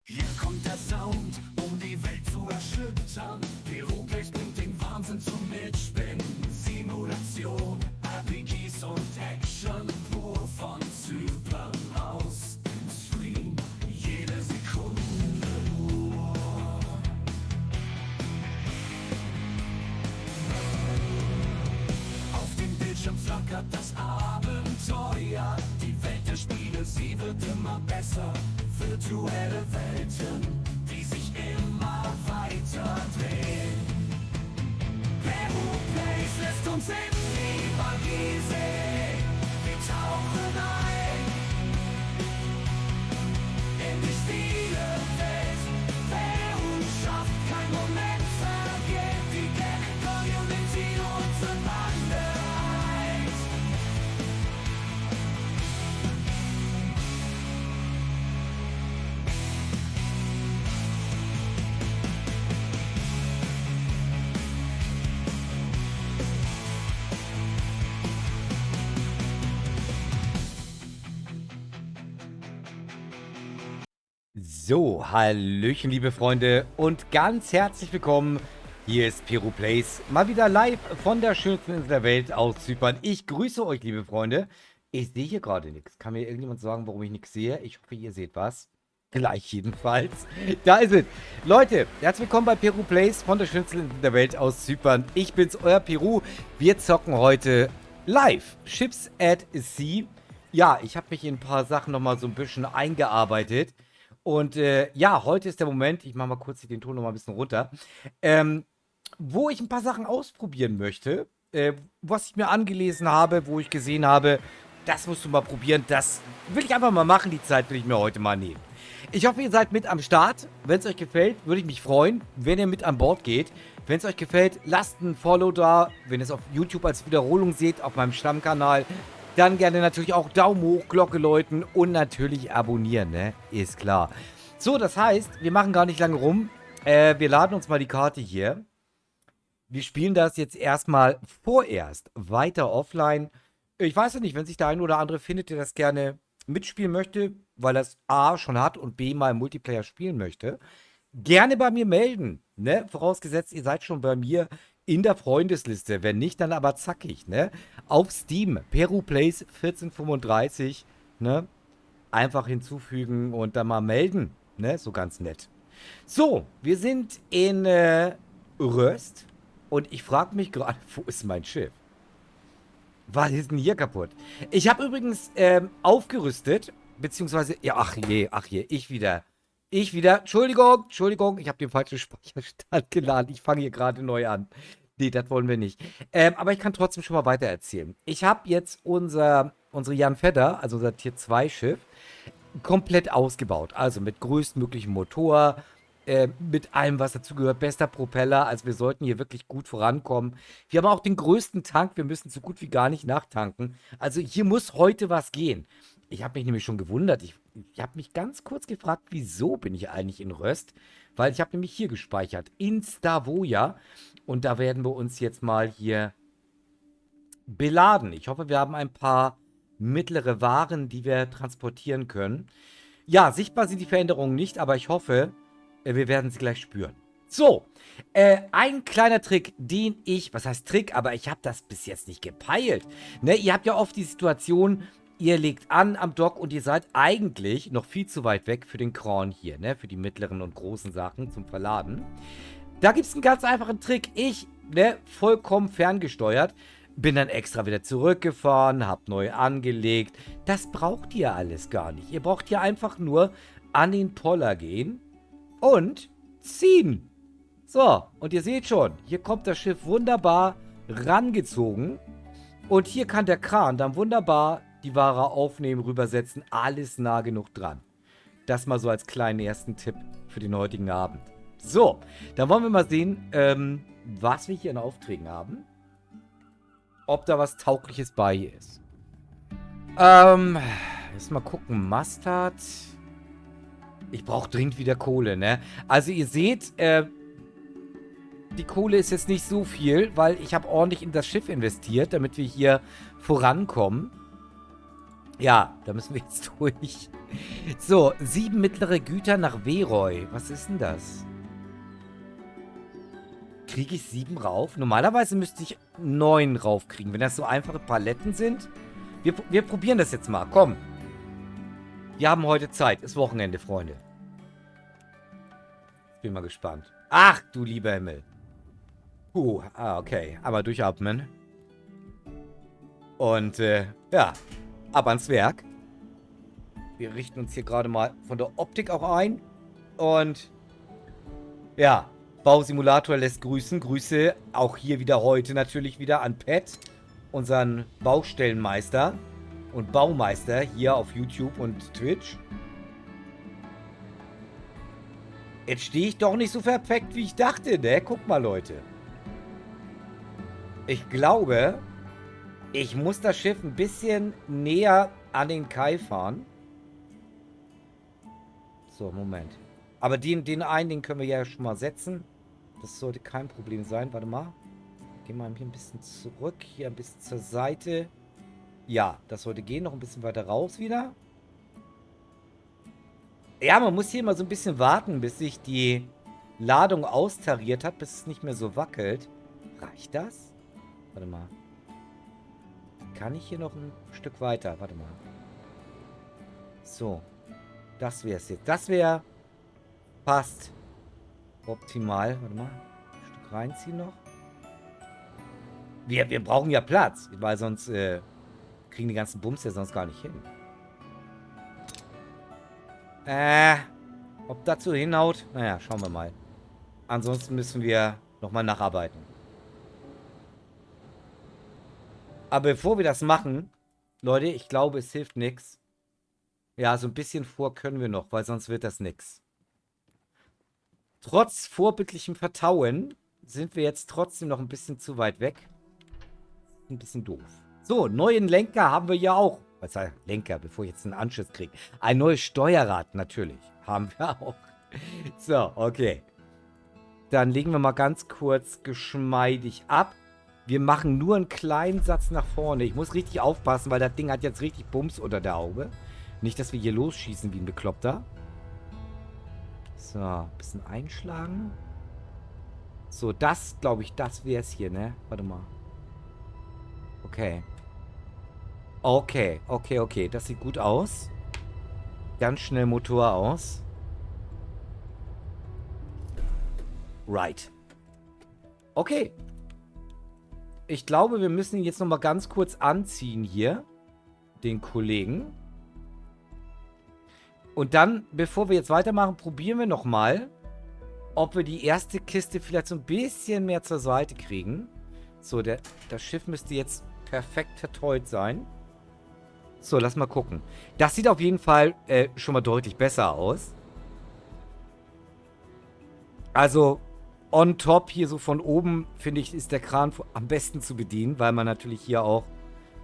Hier kommt der Sound, um die Welt zu erschüttern. Pyroplex bringt den Wahnsinn zum Mitspinnen. Simulation, RPGs und Action, pur von Zypern aus. Stream, jede Sekunde nur. Auf dem Bildschirm flackert das Abenteuer. Die Welt der Spiele, sie wird immer besser. Virtuelle Welten, die sich immer weiter drehen. Pyroplex lässt uns in die Magie sehen. Wir tauchen ein in die Spielewelt. Wer uns schafft, kein Moment vergeht. Die Gaming Community und sind Bande eins. So, hallöchen, liebe Freunde, und ganz herzlich willkommen. Hier ist Pyroplays, mal wieder live von der schönsten Insel der Welt aus Zypern. Ich grüße euch, liebe Freunde. Ich sehe hier gerade nichts. Kann mir irgendjemand sagen, warum ich nichts sehe? Ich hoffe, ihr seht was. Gleich jedenfalls. Da ist es. Leute, herzlich willkommen bei Pyroplays von der schönsten Insel der Welt aus Zypern. Ich bin's, euer Peru. Wir zocken heute live Ships at Sea. Ja, ich habe mich in ein paar Sachen nochmal so ein bisschen eingearbeitet. Und ja, heute ist der Moment, ich mache mal kurz den Ton noch mal ein bisschen runter, wo ich ein paar Sachen ausprobieren möchte, was ich mir angelesen habe, wo ich gesehen habe, das musst du mal probieren, das will ich einfach mal machen, die Zeit will ich mir heute mal nehmen. Ich hoffe, ihr seid mit am Start. Wenn es euch gefällt, würde ich mich freuen, wenn ihr mit an Bord geht. Wenn es euch gefällt, lasst ein Follow da, wenn ihr es auf YouTube als Wiederholung seht, auf meinem Stammkanal. Dann gerne natürlich auch Daumen hoch, Glocke läuten und natürlich abonnieren, ne? Ist klar. So, das heißt, wir machen gar nicht lange rum. Wir laden uns mal die Karte hier. Wir spielen das jetzt erstmal vorerst weiter offline. Ich weiß ja nicht, wenn sich der ein oder andere findet, der das gerne mitspielen möchte, weil er es A schon hat und B mal im Multiplayer spielen möchte, gerne bei mir melden, ne? Vorausgesetzt, ihr seid schon bei mir in der Freundesliste. Wenn nicht, dann aber zackig, ne? Auf Steam, Pyroplays 1435, ne? Einfach hinzufügen und dann mal melden, ne? So ganz nett. So, wir sind in Röst und ich frage mich gerade, wo ist mein Schiff? Was ist denn hier kaputt? Ich habe übrigens aufgerüstet, beziehungsweise, ja, ach je, ich wieder. Entschuldigung, ich habe den falschen Speicherstand geladen. Ich fange hier gerade neu an. Nee, das wollen wir nicht. Aber ich kann trotzdem schon mal weiter erzählen. Ich habe jetzt unsere Jan Fedder, also unser Tier 2 Schiff, komplett ausgebaut. Also mit größtmöglichem Motor, mit allem, was dazugehört, bester Propeller. Also wir sollten hier wirklich gut vorankommen. Wir haben auch den größten Tank. Wir müssen so gut wie gar nicht nachtanken. Also hier muss heute was gehen. Ich habe mich nämlich schon gewundert. Ich habe mich ganz kurz gefragt, wieso bin ich eigentlich in Röst? Weil ich habe nämlich hier gespeichert, in Stavoja. Und da werden wir uns jetzt mal hier beladen. Ich hoffe, wir haben ein paar mittlere Waren, die wir transportieren können. Ja, sichtbar sind die Veränderungen nicht, aber ich hoffe, wir werden sie gleich spüren. So, ein kleiner Trick, den ich, was heißt Trick, aber ich habe das bis jetzt nicht gepeilt. Ne, ihr habt ja oft die Situation, ihr legt an am Dock und ihr seid eigentlich noch viel zu weit weg für den Kran hier, ne, für die mittleren und großen Sachen zum Verladen. Da gibt es einen ganz einfachen Trick. Ich, ne, vollkommen ferngesteuert, bin dann extra wieder zurückgefahren, hab neu angelegt. Das braucht ihr alles gar nicht. Ihr braucht hier einfach nur an den Poller gehen und ziehen. So, und ihr seht schon, hier kommt das Schiff wunderbar rangezogen. Und hier kann der Kran dann wunderbar die Ware aufnehmen, rübersetzen. Alles nah genug dran. Das mal so als kleinen ersten Tipp für den heutigen Abend. So, dann wollen wir mal sehen, was wir hier in Aufträgen haben. Ob da was Taugliches bei ist. Jetzt mal gucken. Mustard. Ich brauche dringend wieder Kohle, ne? Also ihr seht, die Kohle ist jetzt nicht so viel, weil ich habe ordentlich in das Schiff investiert, damit wir hier vorankommen. Ja, da müssen wir jetzt durch. So, 7 mittlere Güter nach Weroy. Was ist denn das? Kriege ich 7 rauf? Normalerweise müsste ich 9 raufkriegen, wenn das so einfache Paletten sind. Wir probieren das jetzt mal. Komm. Wir haben heute Zeit. Ist Wochenende, Freunde. Bin mal gespannt. Ach, du lieber Himmel. Okay. Einmal durchatmen. Und, ja. Ab ans Werk. Wir richten uns hier gerade mal von der Optik auch ein. Und, ja. Bausimulator lässt grüßen. Grüße auch hier wieder heute natürlich wieder an Pat, unseren Baustellenmeister und Baumeister hier auf YouTube und Twitch. Jetzt stehe ich doch nicht so perfekt, wie ich dachte, ne? Guck mal, Leute. Ich glaube, ich muss das Schiff ein bisschen näher an den Kai fahren. So, Moment. Aber den einen, den können wir ja schon mal setzen. Das sollte kein Problem sein. Warte mal. Gehen wir hier ein bisschen zurück. Hier ein bisschen zur Seite. Ja, das sollte gehen. Noch ein bisschen weiter raus wieder. Ja, man muss hier immer so ein bisschen warten, bis sich die Ladung austariert hat, bis es nicht mehr so wackelt. Reicht das? Warte mal. Kann ich hier noch ein Stück weiter? Warte mal. So. Das wäre es jetzt. Das wäre fast optimal. Warte mal. Ein Stück reinziehen noch. Wir brauchen ja Platz, weil sonst kriegen die ganzen Bums ja sonst gar nicht hin. Ob dazu hinhaut? Naja, schauen wir mal. Ansonsten müssen wir nochmal nacharbeiten. Aber bevor wir das machen, Leute, ich glaube, es hilft nichts. Ja, so ein bisschen vor können wir noch, weil sonst wird das nichts. Trotz vorbildlichem Vertrauen sind wir jetzt trotzdem noch ein bisschen zu weit weg. Ein bisschen doof. So, neuen Lenker haben wir ja auch. Was heißt Lenker, bevor ich jetzt einen Anschluss kriege? Ein neues Steuerrad, natürlich. Haben wir auch. So, okay. Dann legen wir mal ganz kurz geschmeidig ab. Wir machen nur einen kleinen Satz nach vorne. Ich muss richtig aufpassen, weil das Ding hat jetzt richtig Bums unter der Haube. Nicht, dass wir hier losschießen wie ein Bekloppter. So, ein bisschen einschlagen. So, das, glaube ich, das wäre es hier, ne? Warte mal. Okay. Okay. Das sieht gut aus. Ganz schnell Motor aus. Right. Okay. Ich glaube, wir müssen ihn jetzt nochmal ganz kurz anziehen hier. Den Kollegen. Und dann, bevor wir jetzt weitermachen, probieren wir nochmal, ob wir die erste Kiste vielleicht so ein bisschen mehr zur Seite kriegen. So, das Schiff müsste jetzt perfekt verteut sein. So, lass mal gucken. Das sieht auf jeden Fall schon mal deutlich besser aus. Also, on top hier so von oben, finde ich, ist der Kran am besten zu bedienen, weil man natürlich hier auch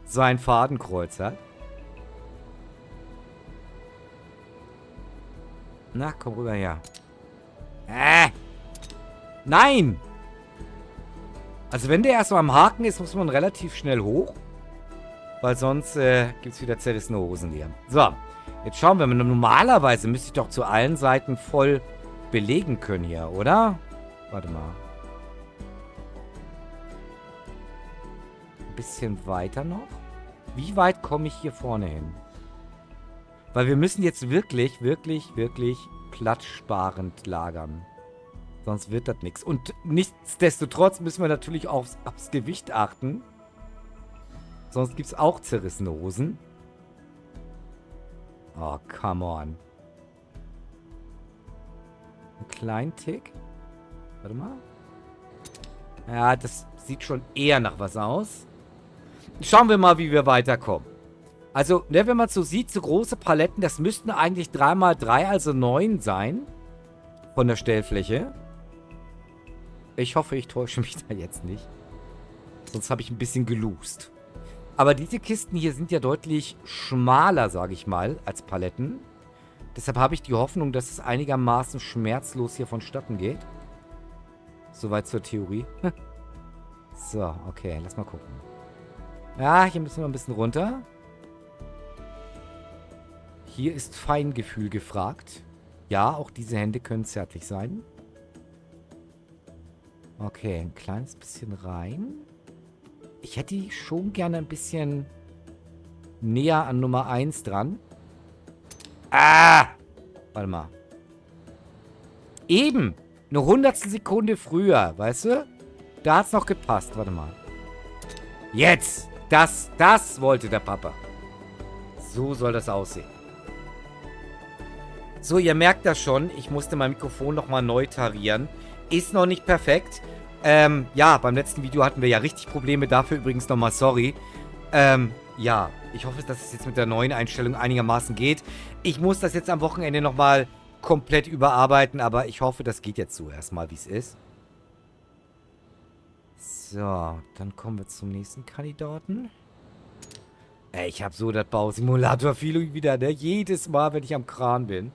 sein Fadenkreuz hat. Na, komm rüber her. Nein! Also wenn der erstmal am Haken ist, muss man relativ schnell hoch. Weil sonst gibt es wieder zerrissene Hosen hier. So, jetzt schauen wir mal. Normalerweise müsste ich doch zu allen Seiten voll belegen können hier, oder? Warte mal. Ein bisschen weiter noch. Wie weit komme ich hier vorne hin? Weil wir müssen jetzt wirklich platzsparend lagern. Sonst wird das nichts. Und nichtsdestotrotz müssen wir natürlich aufs Gewicht achten. Sonst gibt es auch zerrissene Hosen. Oh, come on. Einen kleinen Tick. Warte mal. Ja, das sieht schon eher nach was aus. Schauen wir mal, wie wir weiterkommen. Also, ne, wenn man so sieht, so große Paletten, das müssten eigentlich 3×3, also 9 sein. Von der Stellfläche. Ich hoffe, ich täusche mich da jetzt nicht. Sonst habe ich ein bisschen geloost. Aber diese Kisten hier sind ja deutlich schmaler, sage ich mal, als Paletten. Deshalb habe ich die Hoffnung, dass es einigermaßen schmerzlos hier vonstatten geht. Soweit zur Theorie. So, okay, lass mal gucken. Ja, hier müssen wir ein bisschen runter. Hier ist Feingefühl gefragt. Ja, auch diese Hände können zärtlich sein. Okay, ein kleines bisschen rein. Ich hätte die schon gerne ein bisschen näher an Nummer 1 dran. Ah! Warte mal. Eben! Eine hundertstel Sekunde früher, weißt du? Da hat's noch gepasst. Warte mal. Jetzt! Das wollte der Papa. So soll das aussehen. So, ihr merkt das schon. Ich musste mein Mikrofon nochmal neu tarieren. Ist noch nicht perfekt. Ja, beim letzten Video hatten wir ja richtig Probleme. Dafür übrigens nochmal sorry. Ja, ich hoffe, dass es jetzt mit der neuen Einstellung einigermaßen geht. Ich muss das jetzt am Wochenende nochmal komplett überarbeiten, aber ich hoffe, das geht jetzt so erstmal, wie es ist. So, dann kommen wir zum nächsten Kandidaten. Ey, ich habe so das Bausimulator-Feeling wieder, ne? Jedes Mal, wenn ich am Kran bin.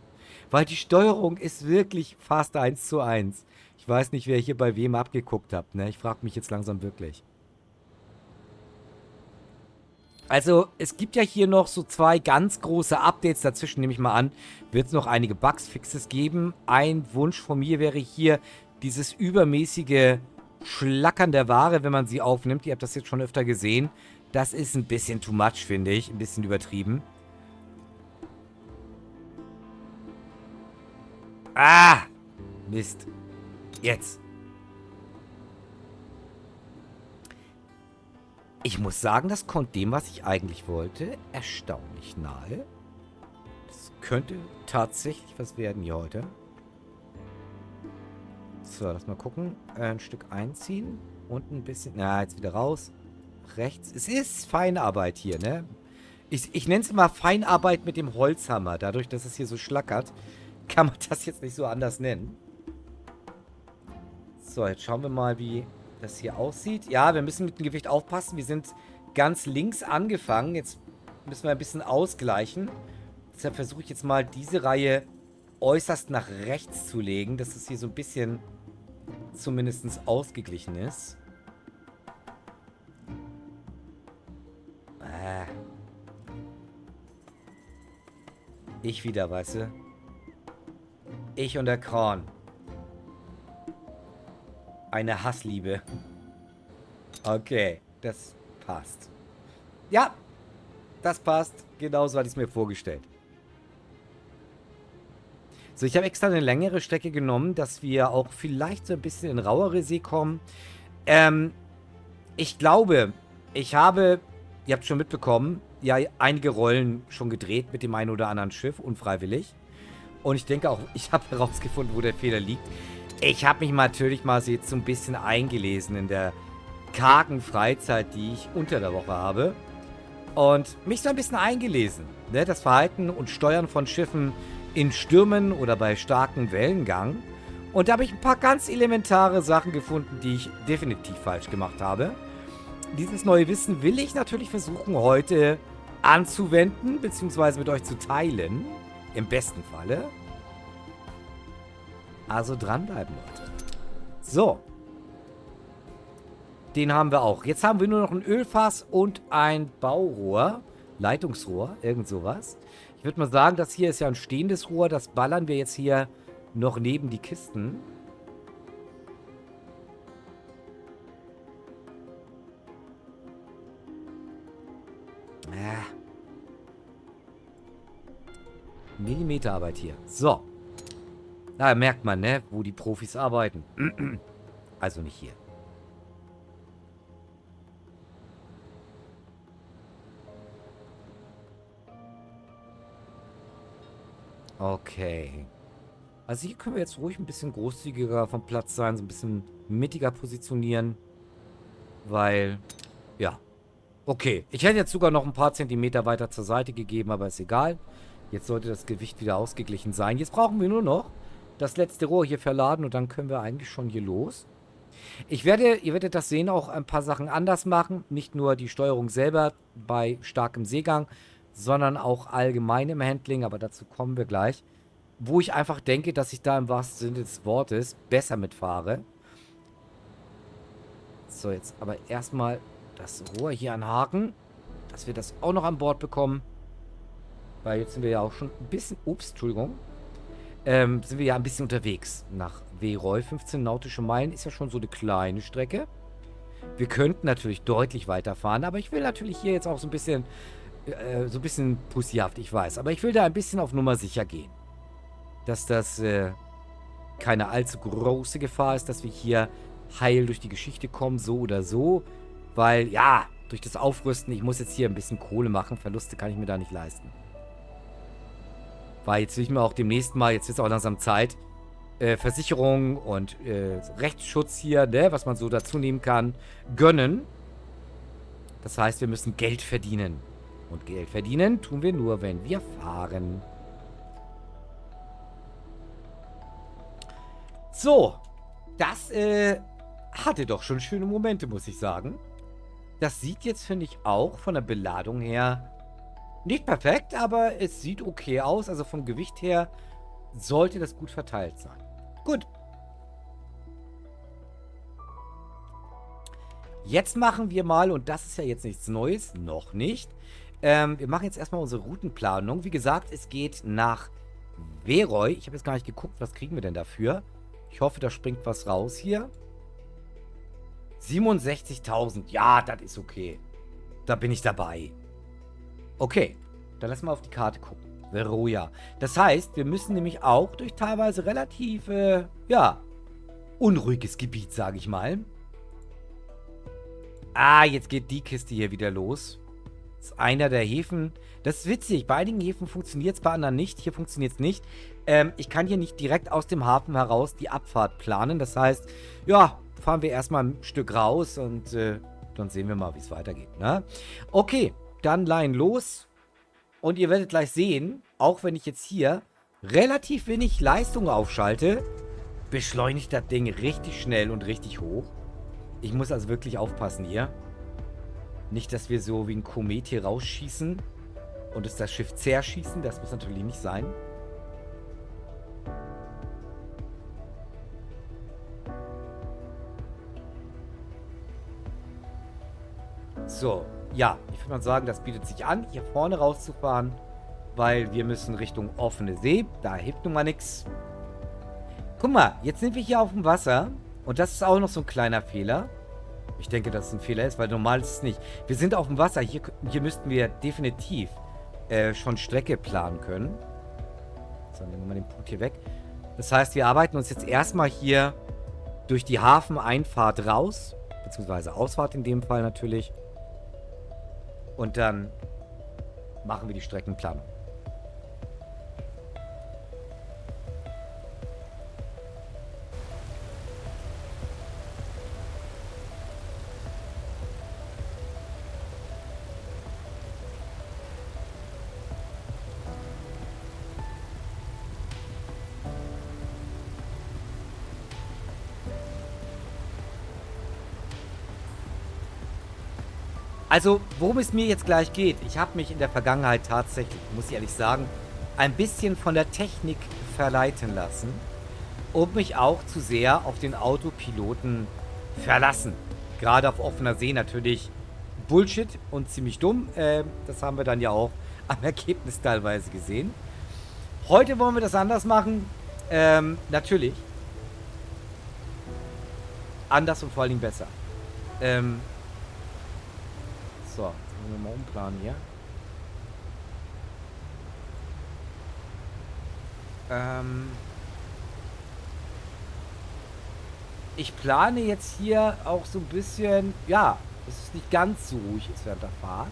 Weil die Steuerung ist wirklich fast 1:1. Ich weiß nicht, wer hier bei wem abgeguckt hat, ne? Ich frage mich jetzt langsam wirklich. Also, es gibt ja hier noch so 2 ganz große Updates dazwischen, nehme ich mal an. Wird es noch einige Bugs-Fixes geben. Ein Wunsch von mir wäre hier dieses übermäßige Schlackern der Ware, wenn man sie aufnimmt. Ihr habt das jetzt schon öfter gesehen. Das ist ein bisschen too much, finde ich. Ein bisschen übertrieben. Ah! Mist. Jetzt. Ich muss sagen, das kommt dem, was ich eigentlich wollte, erstaunlich nahe. Das könnte tatsächlich was werden hier heute. So, lass mal gucken. Ein Stück einziehen. Und ein bisschen... Na, jetzt wieder raus. Rechts. Es ist Feinarbeit hier, ne? Ich nenne es immer Feinarbeit mit dem Holzhammer. Dadurch, dass es hier so schlackert, kann man das jetzt nicht so anders nennen. So, jetzt schauen wir mal, wie das hier aussieht. Ja, wir müssen mit dem Gewicht aufpassen. Wir sind ganz links angefangen. Jetzt müssen wir ein bisschen ausgleichen. Deshalb versuche ich jetzt mal, diese Reihe äußerst nach rechts zu legen, dass es hier so ein bisschen zumindest ausgeglichen ist. Ich wieder, weißt du? Ich und der Kran. Eine Hassliebe. Okay, das passt. Ja, das passt. Genauso hatte ich es mir vorgestellt. So, ich habe extra eine längere Strecke genommen, dass wir auch vielleicht so ein bisschen in rauere See kommen. Ich glaube, ich habe, ihr habt schon mitbekommen, ja, einige Rollen schon gedreht mit dem einen oder anderen Schiff, unfreiwillig. Und ich denke auch, ich habe herausgefunden, wo der Fehler liegt. Ich habe mich natürlich mal so jetzt so ein bisschen eingelesen in der kargen Freizeit, die ich unter der Woche habe. Und mich so ein bisschen eingelesen. Ne? Das Verhalten und Steuern von Schiffen in Stürmen oder bei starkem Wellengang. Und da habe ich ein paar ganz elementare Sachen gefunden, die ich definitiv falsch gemacht habe. Dieses neue Wissen will ich natürlich versuchen, heute anzuwenden, beziehungsweise mit euch zu teilen. Im besten Falle. Also dranbleiben, Leute. So. Den haben wir auch. Jetzt haben wir nur noch ein Ölfass und ein Baurohr. Leitungsrohr, irgend sowas. Ich würde mal sagen, das hier ist ja ein stehendes Rohr. Das ballern wir jetzt hier noch neben die Kisten. Millimeterarbeit hier. So. Da merkt man, ne, wo die Profis arbeiten. Also nicht hier. Okay. Also hier können wir jetzt ruhig ein bisschen großzügiger vom Platz sein, so ein bisschen mittiger positionieren. Weil, ja. Okay, ich hätte jetzt sogar noch ein paar Zentimeter weiter zur Seite gegeben, aber ist egal. Jetzt sollte das Gewicht wieder ausgeglichen sein. Jetzt brauchen wir nur noch das letzte Rohr hier verladen und dann können wir eigentlich schon hier los. Ihr werdet das sehen, auch ein paar Sachen anders machen. Nicht nur die Steuerung selber bei starkem Seegang, sondern auch allgemein im Handling, aber dazu kommen wir gleich. Wo ich einfach denke, dass ich da im wahrsten Sinne des Wortes besser mitfahre. So, jetzt aber erstmal das Rohr hier anhaken, dass wir das auch noch an Bord bekommen. weil jetzt sind wir ja auch schon ein bisschen, ups, Entschuldigung, sind wir ja ein bisschen unterwegs nach Veroy. 15 nautische Meilen ist ja schon so eine kleine Strecke. Wir könnten natürlich deutlich weiterfahren, aber ich will natürlich hier jetzt auch so ein bisschen pussyhaft, ich weiß. Aber ich will da ein bisschen auf Nummer sicher gehen. Dass das keine allzu große Gefahr ist, dass wir hier heil durch die Geschichte kommen, so oder so. Weil, ja, durch das Aufrüsten, ich muss jetzt hier ein bisschen Kohle machen. Verluste kann ich mir da nicht leisten. Weil jetzt will ich mir auch demnächst mal, jetzt ist auch langsam Zeit, Versicherung und Rechtsschutz hier, ne, was man so dazu nehmen kann, gönnen. Das heißt, wir müssen Geld verdienen. Und Geld verdienen tun wir nur, wenn wir fahren. So, das hatte doch schon schöne Momente, muss ich sagen. Das sieht jetzt, finde ich, auch von der Beladung her nicht perfekt, aber es sieht okay aus. Also vom Gewicht her sollte das gut verteilt sein. Gut. Jetzt machen wir mal, und das ist ja jetzt nichts Neues, noch nicht. Wir machen jetzt erstmal unsere Routenplanung. Wie gesagt, es geht nach Veroy. Ich habe jetzt gar nicht geguckt, was kriegen wir denn dafür. Ich hoffe, da springt was raus hier. 67.000. Ja, das ist okay. Da bin ich dabei. Okay, dann lass mal auf die Karte gucken. Veroja. Das heißt, wir müssen nämlich auch durch teilweise relativ, ja, unruhiges Gebiet, sage ich mal. Ah, jetzt geht die Kiste hier wieder los. Das ist einer der Häfen. Das ist witzig. Bei einigen Häfen funktioniert es, bei anderen nicht. Hier funktioniert es nicht. Ich kann hier nicht direkt aus dem Hafen heraus die Abfahrt planen. Das heißt, ja, fahren wir erstmal ein Stück raus und dann sehen wir mal, wie es weitergeht. Ne? Okay, dann Line los. Und ihr werdet gleich sehen, auch wenn ich jetzt hier relativ wenig Leistung aufschalte, beschleunigt das Ding richtig schnell und richtig hoch. Ich muss also wirklich aufpassen hier. Nicht, dass wir so wie ein Komet hier rausschießen und es das Schiff zerschießen. Das muss natürlich nicht sein. So, ja, ich würde mal sagen, das bietet sich an, hier vorne rauszufahren, weil wir müssen Richtung offene See. Da hilft nun mal nichts. Guck mal, jetzt sind wir hier auf dem Wasser und das ist auch noch so ein kleiner Fehler. Ich denke, dass es ein Fehler ist, weil normal ist es nicht. Wir sind auf dem Wasser. Hier müssten wir definitiv schon Strecke planen können. So, nehmen wir mal den Punkt hier weg. Das heißt, wir arbeiten uns jetzt erstmal hier durch die Hafeneinfahrt raus. Beziehungsweise Ausfahrt in dem Fall natürlich. Und dann machen wir die Streckenplanung. Also, worum es mir jetzt gleich geht, ich habe mich in der Vergangenheit tatsächlich, muss ich ehrlich sagen, ein bisschen von der Technik verleiten lassen und mich auch zu sehr auf den Autopiloten verlassen. Gerade auf offener See natürlich Bullshit und ziemlich dumm. Das haben wir dann ja auch am Ergebnis teilweise gesehen. Heute wollen wir das anders machen. Natürlich. Anders und vor allen Dingen besser. So, jetzt wollen wir mal umplanen hier. Ich plane jetzt hier auch so ein bisschen, ja, dass es nicht ganz so ruhig ist während der Fahrt.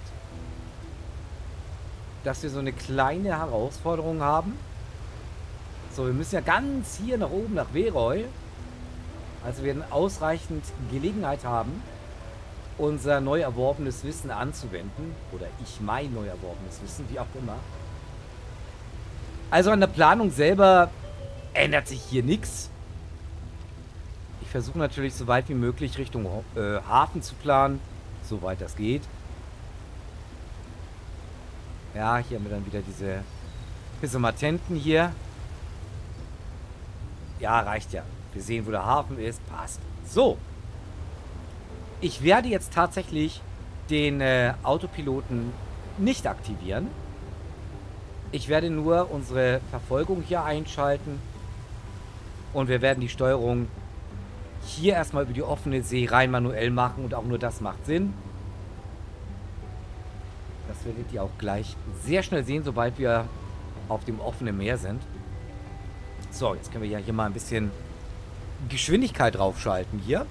Dass wir so eine kleine Herausforderung haben. So, wir müssen ja ganz hier nach oben, nach Veroy. Also wir werden ausreichend Gelegenheit haben, unser neu erworbenes Wissen anzuwenden. Oder ich mein neu erworbenes Wissen, wie auch immer. Also an der Planung selber ändert sich hier nichts. Ich versuche natürlich so weit wie möglich Richtung Hafen zu planen, soweit das geht. Ja, hier haben wir dann wieder diese Matenten hier. Ja, reicht ja. Wir sehen, wo der Hafen ist. Passt. So. Ich werde jetzt tatsächlich den Autopiloten nicht aktivieren. Ich werde nur unsere Verfolgung hier einschalten. Und wir werden die Steuerung hier erstmal über die offene See rein manuell machen. Und auch nur das macht Sinn. Das werdet ihr auch gleich sehr schnell sehen, sobald wir auf dem offenen Meer sind. So, jetzt können wir ja hier mal ein bisschen Geschwindigkeit draufschalten hier.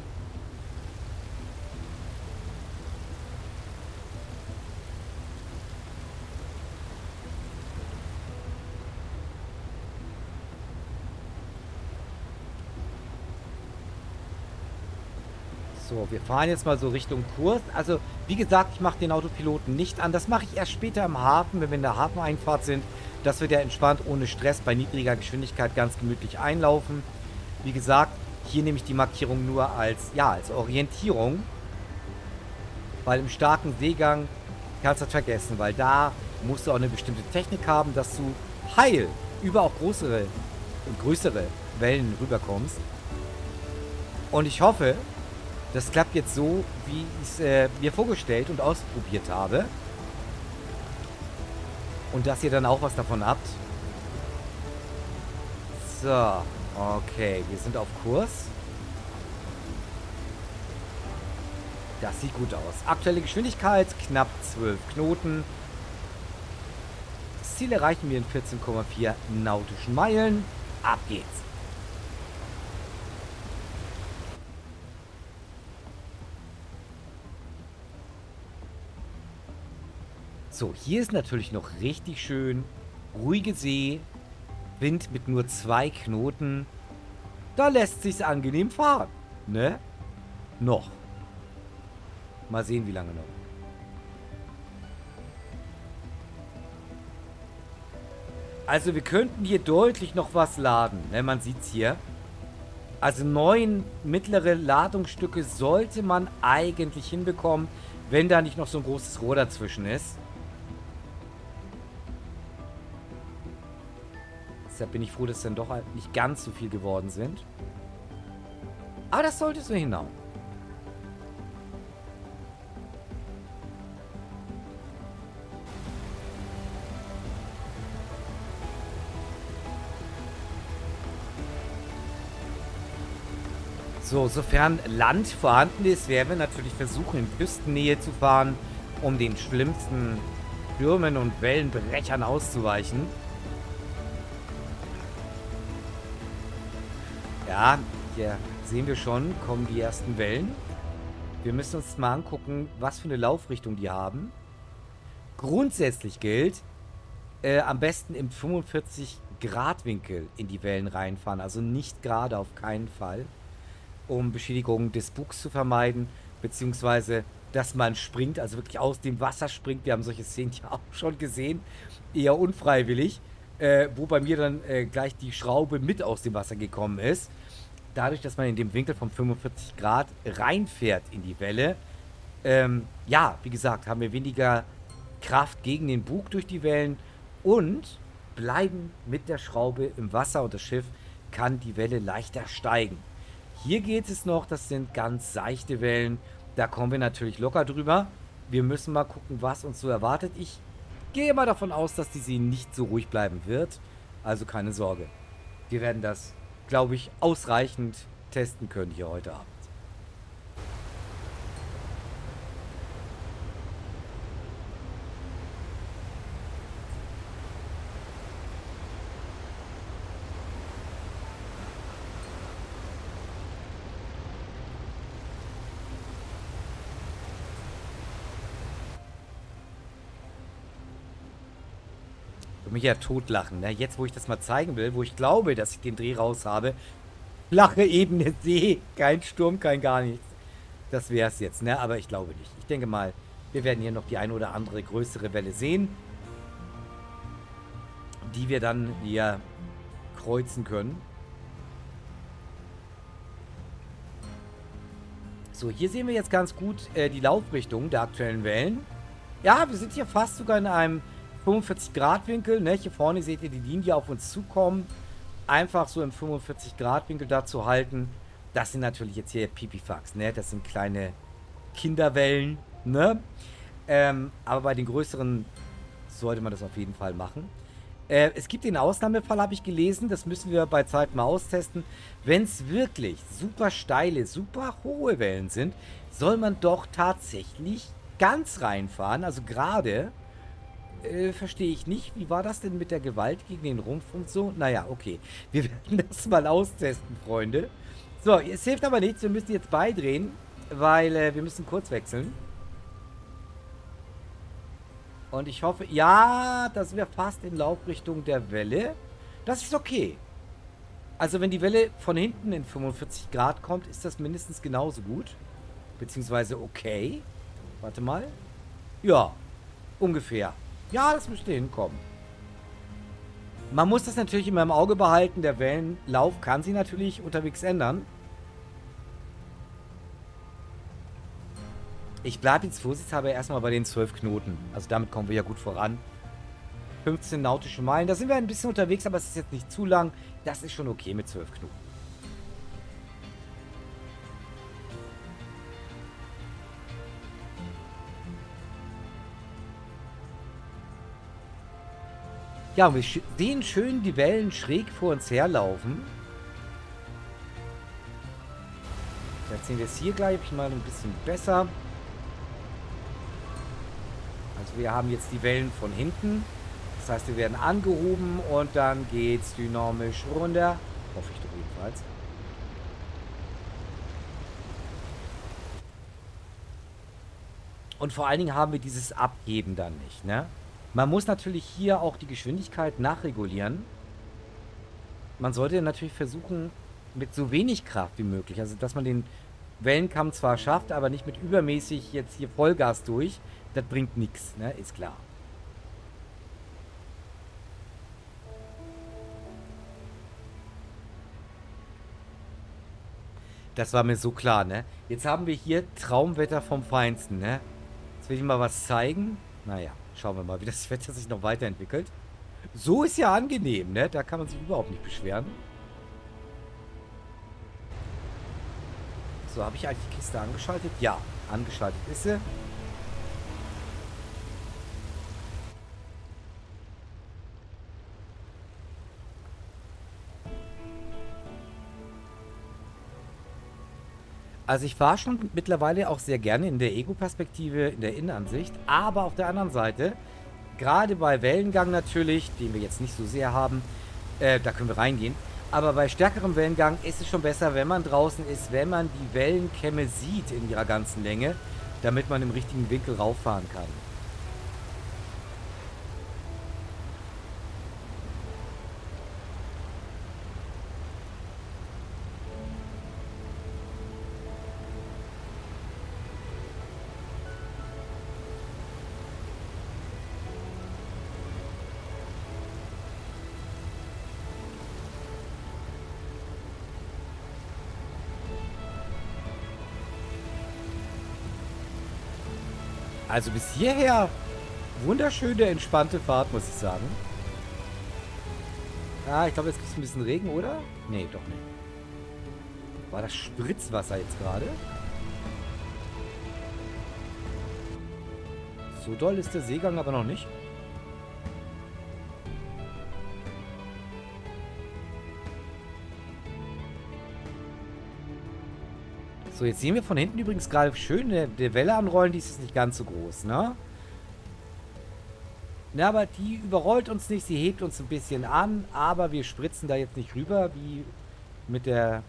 So, wir fahren jetzt mal so Richtung Kurs. Also, wie gesagt, ich mache den Autopiloten nicht an. Das mache ich erst später im Hafen, wenn wir in der Hafeneinfahrt sind. Das wird ja entspannt, ohne Stress, bei niedriger Geschwindigkeit ganz gemütlich einlaufen. Wie gesagt, hier nehme ich die Markierung nur als, ja, als Orientierung. Weil im starken Seegang kannst du das vergessen, weil da musst du auch eine bestimmte Technik haben, dass du heil über auch größere Wellen rüberkommst. Und ich hoffe, das klappt jetzt so, wie ich es mir vorgestellt und ausprobiert habe. Und dass ihr dann auch was davon habt. So, okay, wir sind auf Kurs. Das sieht gut aus. Aktuelle Geschwindigkeit, knapp 12 Knoten. Das Ziel erreichen wir in 14,4 nautischen Meilen. Ab geht's. So, hier ist natürlich noch richtig schön. Ruhige See. Wind mit nur 2 Knoten. Da lässt sich's angenehm fahren. Ne? Noch. Mal sehen, wie lange noch. Also wir könnten hier deutlich noch was laden. Ne? Man sieht's hier. Also 9 mittlere Ladungsstücke sollte man eigentlich hinbekommen, wenn da nicht noch so ein großes Rohr dazwischen ist. Deshalb bin ich froh, dass dann doch halt nicht ganz so viel geworden sind. Aber das sollte so hinhauen. So, sofern Land vorhanden ist, werden wir natürlich versuchen, in Küstennähe zu fahren, um den schlimmsten Stürmen und Wellenbrechern auszuweichen. Ja, hier sehen wir schon, kommen die ersten Wellen. Wir müssen uns mal angucken, was für eine Laufrichtung die haben. Grundsätzlich gilt, am besten im 45-Grad-Winkel in die Wellen reinfahren. Also nicht gerade, auf keinen Fall. Um Beschädigungen des Bugs zu vermeiden. Beziehungsweise, dass man springt, also wirklich aus dem Wasser springt. Wir haben solche Szenen ja auch schon gesehen. Eher unfreiwillig. Wo bei mir dann gleich die Schraube mit aus dem Wasser gekommen ist. Dadurch, dass man in dem Winkel von 45 Grad reinfährt in die Welle, ja, wie gesagt, haben wir weniger Kraft gegen den Bug durch die Wellen und bleiben mit der Schraube im Wasser und das Schiff kann die Welle leichter steigen. Hier geht es noch, das sind ganz seichte Wellen, da kommen wir natürlich locker drüber. Wir müssen mal gucken, was uns so erwartet. Ich gehe mal davon aus, dass die See nicht so ruhig bleiben wird, also keine Sorge. Wir werden das, glaube ich, ausreichend testen können hier heute Abend. Mich ja totlachen, ne? Jetzt, wo ich das mal zeigen will, wo ich glaube, dass ich den Dreh raus habe. Flache Ebene See, kein Sturm, kein gar nichts. Das wäre es jetzt, ne? Aber ich glaube nicht. Ich denke mal, wir werden hier noch die eine oder andere größere Welle sehen, die wir dann hier kreuzen können. So, hier sehen wir jetzt ganz gut die Laufrichtung der aktuellen Wellen. Ja, wir sind hier fast sogar in einem 45-Grad-Winkel, ne? Hier vorne seht ihr die Linie auf uns zukommen. Einfach so im 45-Grad-Winkel da zu halten. Das sind natürlich jetzt hier Pipifax, ne? Das sind kleine Kinderwellen, ne? Aber bei den größeren sollte man das auf jeden Fall machen. Es gibt den Ausnahmefall, habe ich gelesen. Das müssen wir bei Zeit mal austesten. Wenn es wirklich super steile, super hohe Wellen sind, soll man doch tatsächlich ganz reinfahren. Also gerade verstehe ich nicht. Wie war das denn mit der Gewalt gegen den Rumpf und so? Naja, okay. Wir werden das mal austesten, Freunde. So, es hilft aber nichts. Wir müssen jetzt beidrehen, weil wir müssen kurz wechseln. Und ich hoffe, ja, dass wir fast in Laufrichtung der Welle. Das ist okay. Also wenn die Welle von hinten in 45 Grad kommt, ist das mindestens genauso gut. Beziehungsweise okay. Warte mal. Ja, ungefähr. Ja, das müsste hinkommen. Man muss das natürlich immer im Auge behalten. Der Wellenlauf kann sich natürlich unterwegs ändern. Ich bleibe jetzt vorsichtshalber erstmal bei den 12 Knoten. Also damit kommen wir ja gut voran. 15 nautische Meilen. Da sind wir ein bisschen unterwegs, aber es ist jetzt nicht zu lang. Das ist schon okay mit 12 Knoten. Ja, und wir sehen schön die Wellen schräg vor uns herlaufen. Jetzt sehen wir es hier gleich mal ein bisschen besser. Also wir haben jetzt die Wellen von hinten. Das heißt, wir werden angehoben und dann geht es dynamisch runter. Hoffe ich doch jedenfalls. Und vor allen Dingen haben wir dieses Abheben dann nicht, ne? Man muss natürlich hier auch die Geschwindigkeit nachregulieren. Man sollte natürlich versuchen, mit so wenig Kraft wie möglich, also dass man den Wellenkamm zwar schafft, aber nicht mit übermäßig jetzt hier Vollgas durch. Das bringt nichts, ne? Ist klar. Das war mir so klar, ne? Jetzt haben wir hier Traumwetter vom Feinsten, ne? Jetzt will ich mal was zeigen. Naja, schauen wir mal, wie das Wetter sich noch weiterentwickelt. So ist ja angenehm, ne? Da kann man sich überhaupt nicht beschweren. So, habe ich eigentlich die Kiste angeschaltet? Ja, angeschaltet ist sie. Also ich fahre schon mittlerweile auch sehr gerne in der Ego-Perspektive, in der Innenansicht. Aber auf der anderen Seite, gerade bei Wellengang natürlich, den wir jetzt nicht so sehr haben, da können wir reingehen. Aber bei stärkerem Wellengang ist es schon besser, wenn man draußen ist, wenn man die Wellenkämme sieht in ihrer ganzen Länge, damit man im richtigen Winkel rauffahren kann. Also bis hierher wunderschöne, entspannte Fahrt, muss ich sagen. Ah, ich glaube, jetzt gibt es ein bisschen Regen, oder? Nee, doch nicht. War das Spritzwasser jetzt gerade? So doll ist der Seegang aber noch nicht. So, jetzt sehen wir von hinten übrigens gerade schön die Welle anrollen. Die ist jetzt nicht ganz so groß, ne? Na, aber die überrollt uns nicht. Sie hebt uns ein bisschen an. Aber wir spritzen da jetzt nicht rüber, wie mit der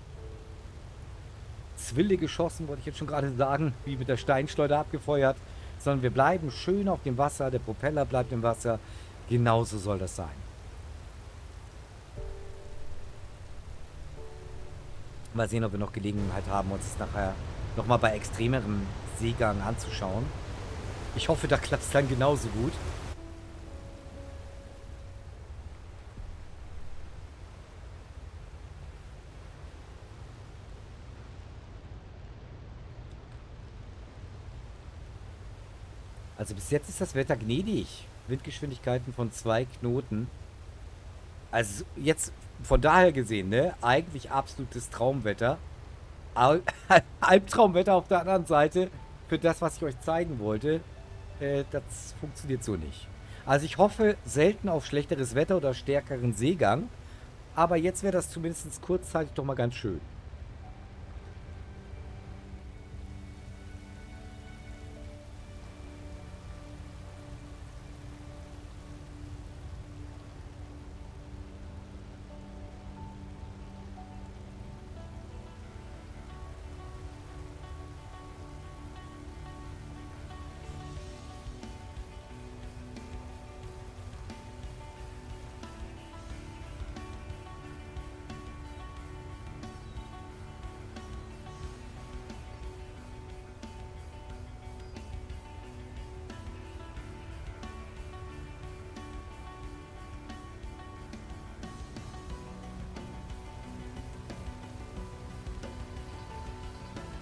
Zwille geschossen, wollte ich jetzt schon gerade sagen. Wie mit der Steinschleuder abgefeuert. Sondern wir bleiben schön auf dem Wasser. Der Propeller bleibt im Wasser. Genauso soll das sein. Mal sehen, ob wir noch Gelegenheit haben, uns das nachher nochmal bei extremerem Seegang anzuschauen. Ich hoffe, da klappt es dann genauso gut. Also bis jetzt ist das Wetter gnädig. Windgeschwindigkeiten von 2 Knoten. Also jetzt von daher gesehen, ne? Eigentlich absolutes Traumwetter. Albtraumwetter auf der anderen Seite. Für das, was ich euch zeigen wollte. Das funktioniert so nicht. Also ich hoffe selten auf schlechteres Wetter oder stärkeren Seegang. Aber jetzt wäre das zumindest kurzzeitig doch mal ganz schön.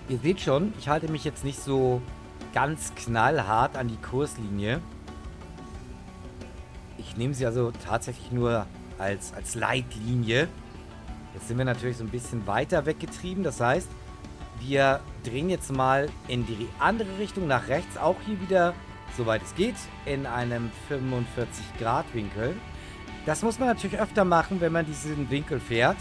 Ihr seht schon, ich halte mich jetzt nicht so ganz knallhart an die Kurslinie. Ich nehme sie also tatsächlich nur als Leitlinie. Jetzt sind wir natürlich so ein bisschen weiter weggetrieben. Das heißt, wir drehen jetzt mal in die andere Richtung, nach rechts. Auch hier wieder, soweit es geht, in einem 45-Grad-Winkel. Das muss man natürlich öfter machen, wenn man diesen Winkel fährt.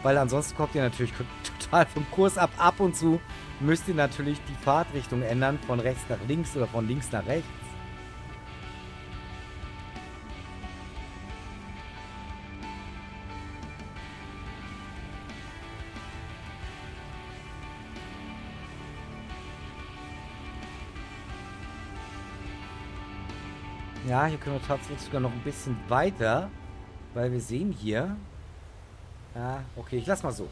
Weil ansonsten kommt ihr natürlich total vom Kurs ab. Ab und zu müsst ihr natürlich die Fahrtrichtung ändern. Von rechts nach links oder von links nach rechts. Ja, hier können wir tatsächlich sogar noch ein bisschen weiter. Weil wir sehen hier... Ja, okay, ich lass mal so.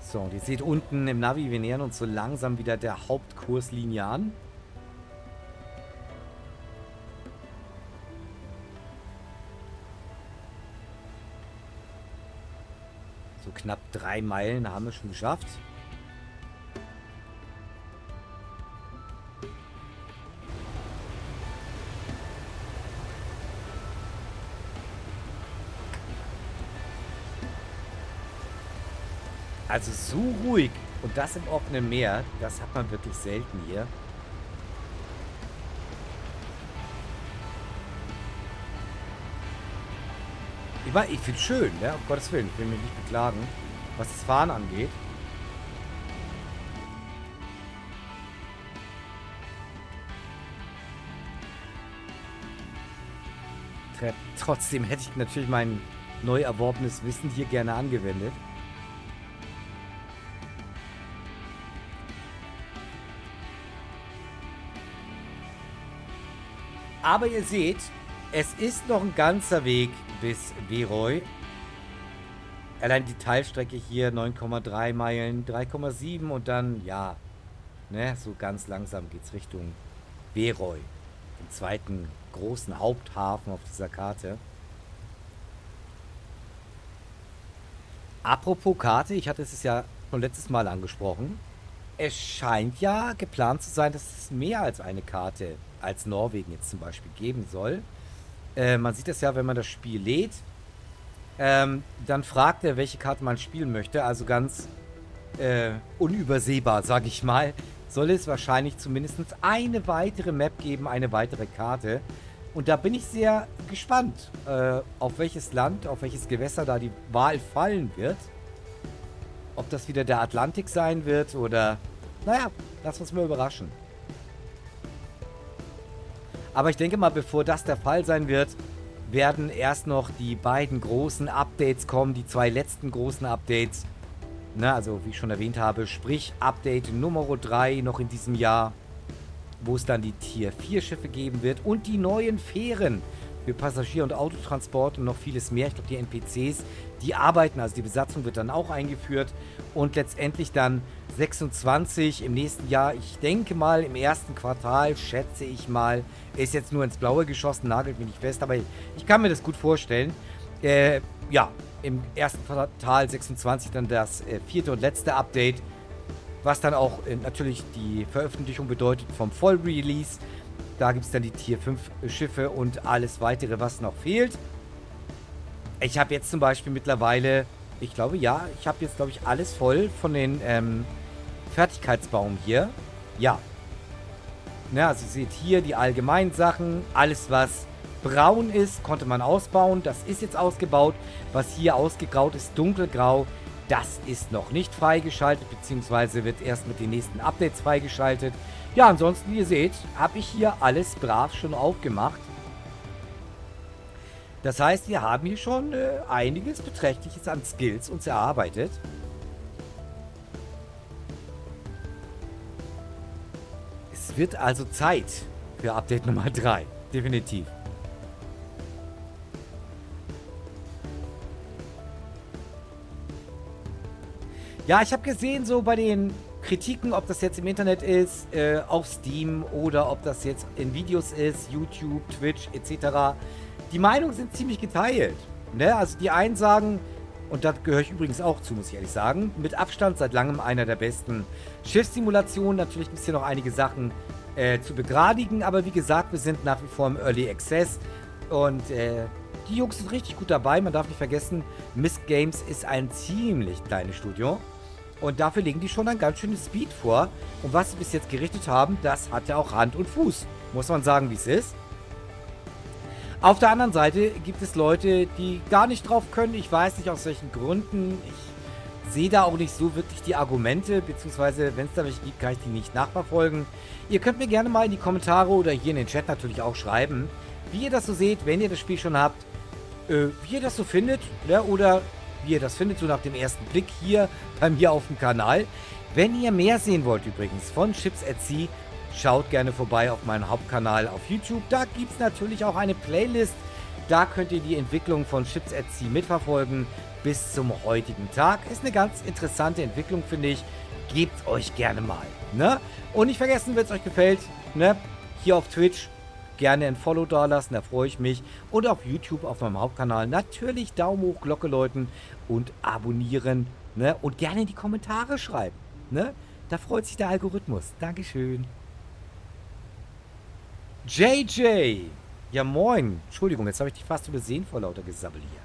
So, und ihr seht unten im Navi, wir nähern uns so langsam wieder der Hauptkurslinie an. So knapp 3 Meilen haben wir schon geschafft. Also so ruhig und das im offenen Meer, das hat man wirklich selten hier. Ich finde es schön, ja, um Gottes Willen, ich will mich nicht beklagen, was das Fahren angeht. Trotzdem hätte ich natürlich mein neu erworbenes Wissen hier gerne angewendet. Aber ihr seht, es ist noch ein ganzer Weg bis Veroy. Allein die Teilstrecke hier 9,3 Meilen, 3,7 und dann, ja, ne, so ganz langsam geht's Richtung Veroy, dem zweiten großen Haupthafen auf dieser Karte. Apropos Karte, ich hatte es ja schon letztes Mal angesprochen. Es scheint ja geplant zu sein, dass es mehr als eine Karte als Norwegen jetzt zum Beispiel geben soll. Man sieht das ja, wenn man das Spiel lädt. Dann fragt er, welche Karte man spielen möchte. Also ganz unübersehbar, sage ich mal, soll es wahrscheinlich zumindest eine weitere Map geben, eine weitere Karte. Und da bin ich sehr gespannt, auf welches Land, auf welches Gewässer da die Wahl fallen wird. Ob das wieder der Atlantik sein wird oder... Naja, lass uns mal überraschen. Aber ich denke mal, bevor das der Fall sein wird, werden erst noch die beiden großen Updates kommen, die 2 letzten großen Updates. Na, also wie ich schon erwähnt habe, sprich Update Nummer 3 noch in diesem Jahr, wo es dann die Tier 4 Schiffe geben wird und die neuen Fähren für Passagier- und Autotransport und noch vieles mehr. Ich glaube, die NPCs, die arbeiten, also die Besatzung wird dann auch eingeführt und letztendlich dann 26 im nächsten Jahr, ich denke mal im ersten Quartal, schätze ich mal, ist jetzt nur ins Blaue geschossen, nagelt mich nicht fest, aber ich kann mir das gut vorstellen. Ja, im ersten Quartal 26 dann das 4. und letzte Update, was dann auch natürlich die Veröffentlichung bedeutet vom Vollrelease. Da gibt es dann die Tier 5 Schiffe und alles weitere, was noch fehlt. Ich habe jetzt zum Beispiel mittlerweile, ich glaube, ja, ich habe jetzt, glaube ich, alles voll von den Fertigkeitsbaum hier. Ja, Ne, also ihr seht hier die allgemeinen Sachen. Alles, was braun ist, konnte man ausbauen. Das ist jetzt ausgebaut. Was hier ausgegraut ist, dunkelgrau, das ist noch nicht freigeschaltet, beziehungsweise wird erst mit den nächsten Updates freigeschaltet. Ja, ansonsten, wie ihr seht, habe ich hier alles brav schon aufgemacht. Das heißt, wir haben hier schon einiges Beträchtliches an Skills uns erarbeitet. Es wird also Zeit für Update Nummer 3. Definitiv. Ja, ich habe gesehen, so bei den Kritiken, ob das jetzt im Internet ist, auf Steam oder ob das jetzt in Videos ist, YouTube, Twitch etc., die Meinungen sind ziemlich geteilt. Ne? Also die einen sagen, und da gehöre ich übrigens auch zu, muss ich ehrlich sagen, mit Abstand seit langem einer der besten Schiffssimulationen. Natürlich gibt es hier noch einige Sachen zu begradigen, aber wie gesagt, wir sind nach wie vor im Early Access und die Jungs sind richtig gut dabei. Man darf nicht vergessen, Myst Games ist ein ziemlich kleines Studio und dafür legen die schon ein ganz schönes Speed vor. Und was sie bis jetzt gerichtet haben, das hat ja auch Hand und Fuß. Muss man sagen, wie es ist. Auf der anderen Seite gibt es Leute, die gar nicht drauf können. Ich weiß nicht aus welchen Gründen. Ich sehe da auch nicht so wirklich die Argumente, beziehungsweise wenn es da welche gibt, kann ich die nicht nachverfolgen. Ihr könnt mir gerne mal in die Kommentare oder hier in den Chat natürlich auch schreiben, wie ihr das so seht, wenn ihr das Spiel schon habt, wie ihr das so findet, ne? Oder wie ihr das findet, so nach dem ersten Blick hier bei mir auf dem Kanal. Wenn ihr mehr sehen wollt übrigens von Ships@Sea, schaut gerne vorbei auf meinen Hauptkanal auf YouTube. Da gibt es natürlich auch eine Playlist. Da könnt ihr die Entwicklung von Ships@Sea mitverfolgen bis zum heutigen Tag. Ist eine ganz interessante Entwicklung, finde ich. Gebt euch gerne mal. Ne? Und nicht vergessen, wenn es euch gefällt, ne? Hier auf Twitch gerne ein Follow da lassen, da freue ich mich. Und auf YouTube, auf meinem Hauptkanal, natürlich Daumen hoch, Glocke läuten und abonnieren. Ne? Und gerne in die Kommentare schreiben. Ne? Da freut sich der Algorithmus. Dankeschön. JJ! Ja, moin. Entschuldigung, jetzt habe ich dich fast übersehen vor lauter Gesabbel hier.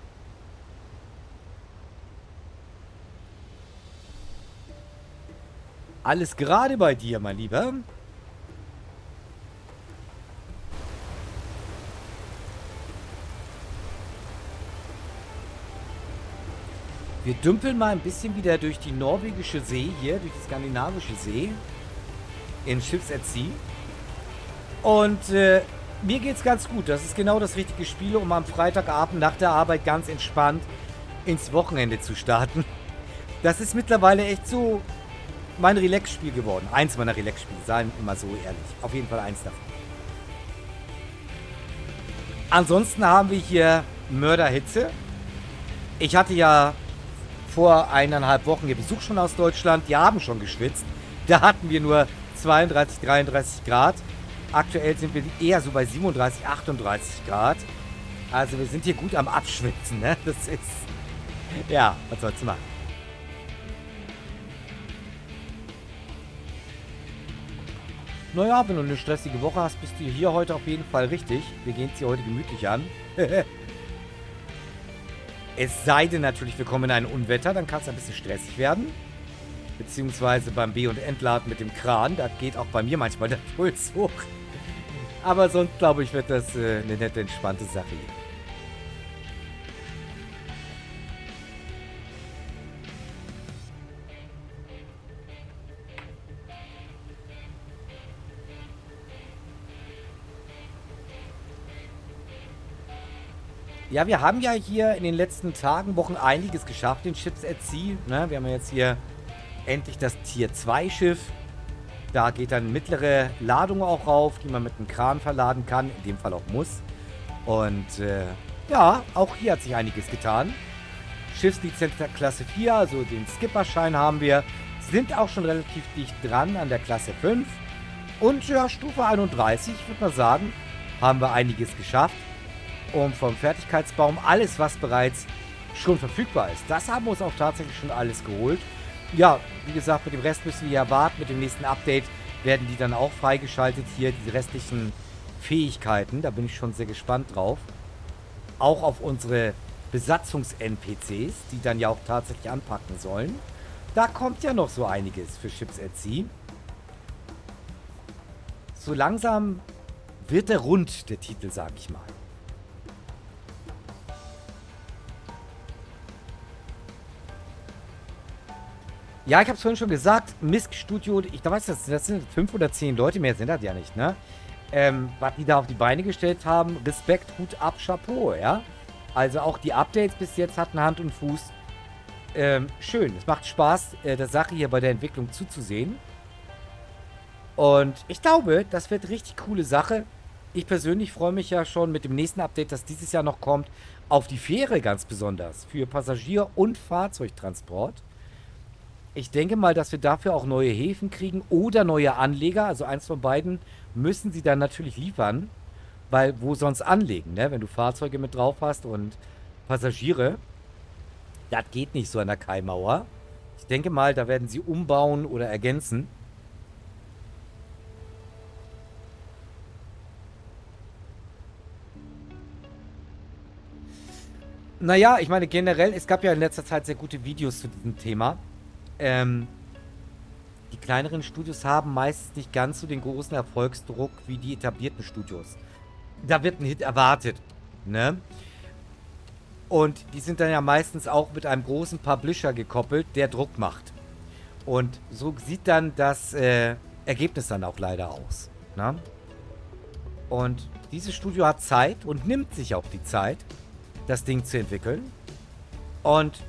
Alles gerade bei dir, mein Lieber. Wir dümpeln mal ein bisschen wieder durch die norwegische See hier, durch die skandinavische See. In Ships@Sea. Und mir geht's ganz gut. Das ist genau das richtige Spiel, um am Freitagabend nach der Arbeit ganz entspannt ins Wochenende zu starten. Das ist mittlerweile echt so mein Relax-Spiel geworden. Eins meiner Relax-Spiele, seien wir mal so ehrlich. Auf jeden Fall eins davon. Ansonsten haben wir hier Mörderhitze. Ich hatte ja vor 1,5 Wochen hier Besuch schon aus Deutschland. Die haben schon geschwitzt. Da hatten wir nur 32, 33 Grad. Aktuell sind wir eher so bei 37, 38 Grad. Also wir sind hier gut am Abschwitzen, ne? Das ist... Ja, was sollst du machen? Naja, wenn du eine stressige Woche hast, bist du hier heute auf jeden Fall richtig. Wir gehen es hier heute gemütlich an. Es sei denn natürlich, wir kommen in ein Unwetter, dann kann es ein bisschen stressig werden. Beziehungsweise beim B- und Entladen mit dem Kran, da geht auch bei mir manchmal der Puls hoch. Aber sonst, glaube ich, wird das eine nette, entspannte Sache hier. Ja, wir haben ja hier in den letzten Tagen, Wochen einiges geschafft in Ships@Sea. Ne? Wir haben ja jetzt hier endlich das Tier 2 Schiff. Da geht dann mittlere Ladung auch rauf, die man mit einem Kran verladen kann. In dem Fall auch muss. Und ja, auch hier hat sich einiges getan. Schiffslizenz der Klasse 4, also den Skipperschein haben wir. Sind auch schon relativ dicht dran an der Klasse 5. Und ja, Stufe 31, ich würde mal sagen, haben wir einiges geschafft. Und vom Fertigkeitsbaum alles, was bereits schon verfügbar ist. Das haben wir uns auch tatsächlich schon alles geholt. Ja, wie gesagt, mit dem Rest müssen wir ja warten. Mit dem nächsten Update werden die dann auch freigeschaltet. Hier die restlichen Fähigkeiten. Da bin ich schon sehr gespannt drauf. Auch auf unsere Besatzungs-NPCs, die dann ja auch tatsächlich anpacken sollen. Da kommt ja noch so einiges für Ships@Sea. so langsam wird er rund, der Titel, sag ich mal. Ja, ich habe es vorhin schon gesagt, Misk Studio, da weiß das sind 5 oder 10 Leute, mehr sind das ja nicht, ne? Was die da auf die Beine gestellt haben, Respekt, Hut ab, Chapeau, ja? Also auch die Updates bis jetzt hatten Hand und Fuß. Schön, es macht Spaß, der Sache hier bei der Entwicklung zuzusehen. Und ich glaube, das wird eine richtig coole Sache. Ich persönlich freue mich ja schon mit dem nächsten Update, das dieses Jahr noch kommt, auf die Fähre ganz besonders, für Passagier- und Fahrzeugtransport. Ich denke mal, dass wir dafür auch neue Häfen kriegen oder neue Anleger. Also eins von beiden müssen sie dann natürlich liefern, weil wo sonst anlegen, ne? Wenn du Fahrzeuge mit drauf hast und Passagiere, das geht nicht so an der Kaimauer. Ich denke mal, da werden sie umbauen oder ergänzen. Naja, ich meine generell, es gab ja in letzter Zeit sehr gute Videos zu diesem Thema. Die kleineren Studios haben meistens nicht ganz so den großen Erfolgsdruck wie die etablierten Studios. Da wird ein Hit erwartet, ne? Und die sind dann ja meistens auch mit einem großen Publisher gekoppelt, der Druck macht. Und so sieht dann das Ergebnis dann auch leider aus, ne? Und dieses Studio hat Zeit und nimmt sich auch die Zeit, das Ding zu entwickeln. Und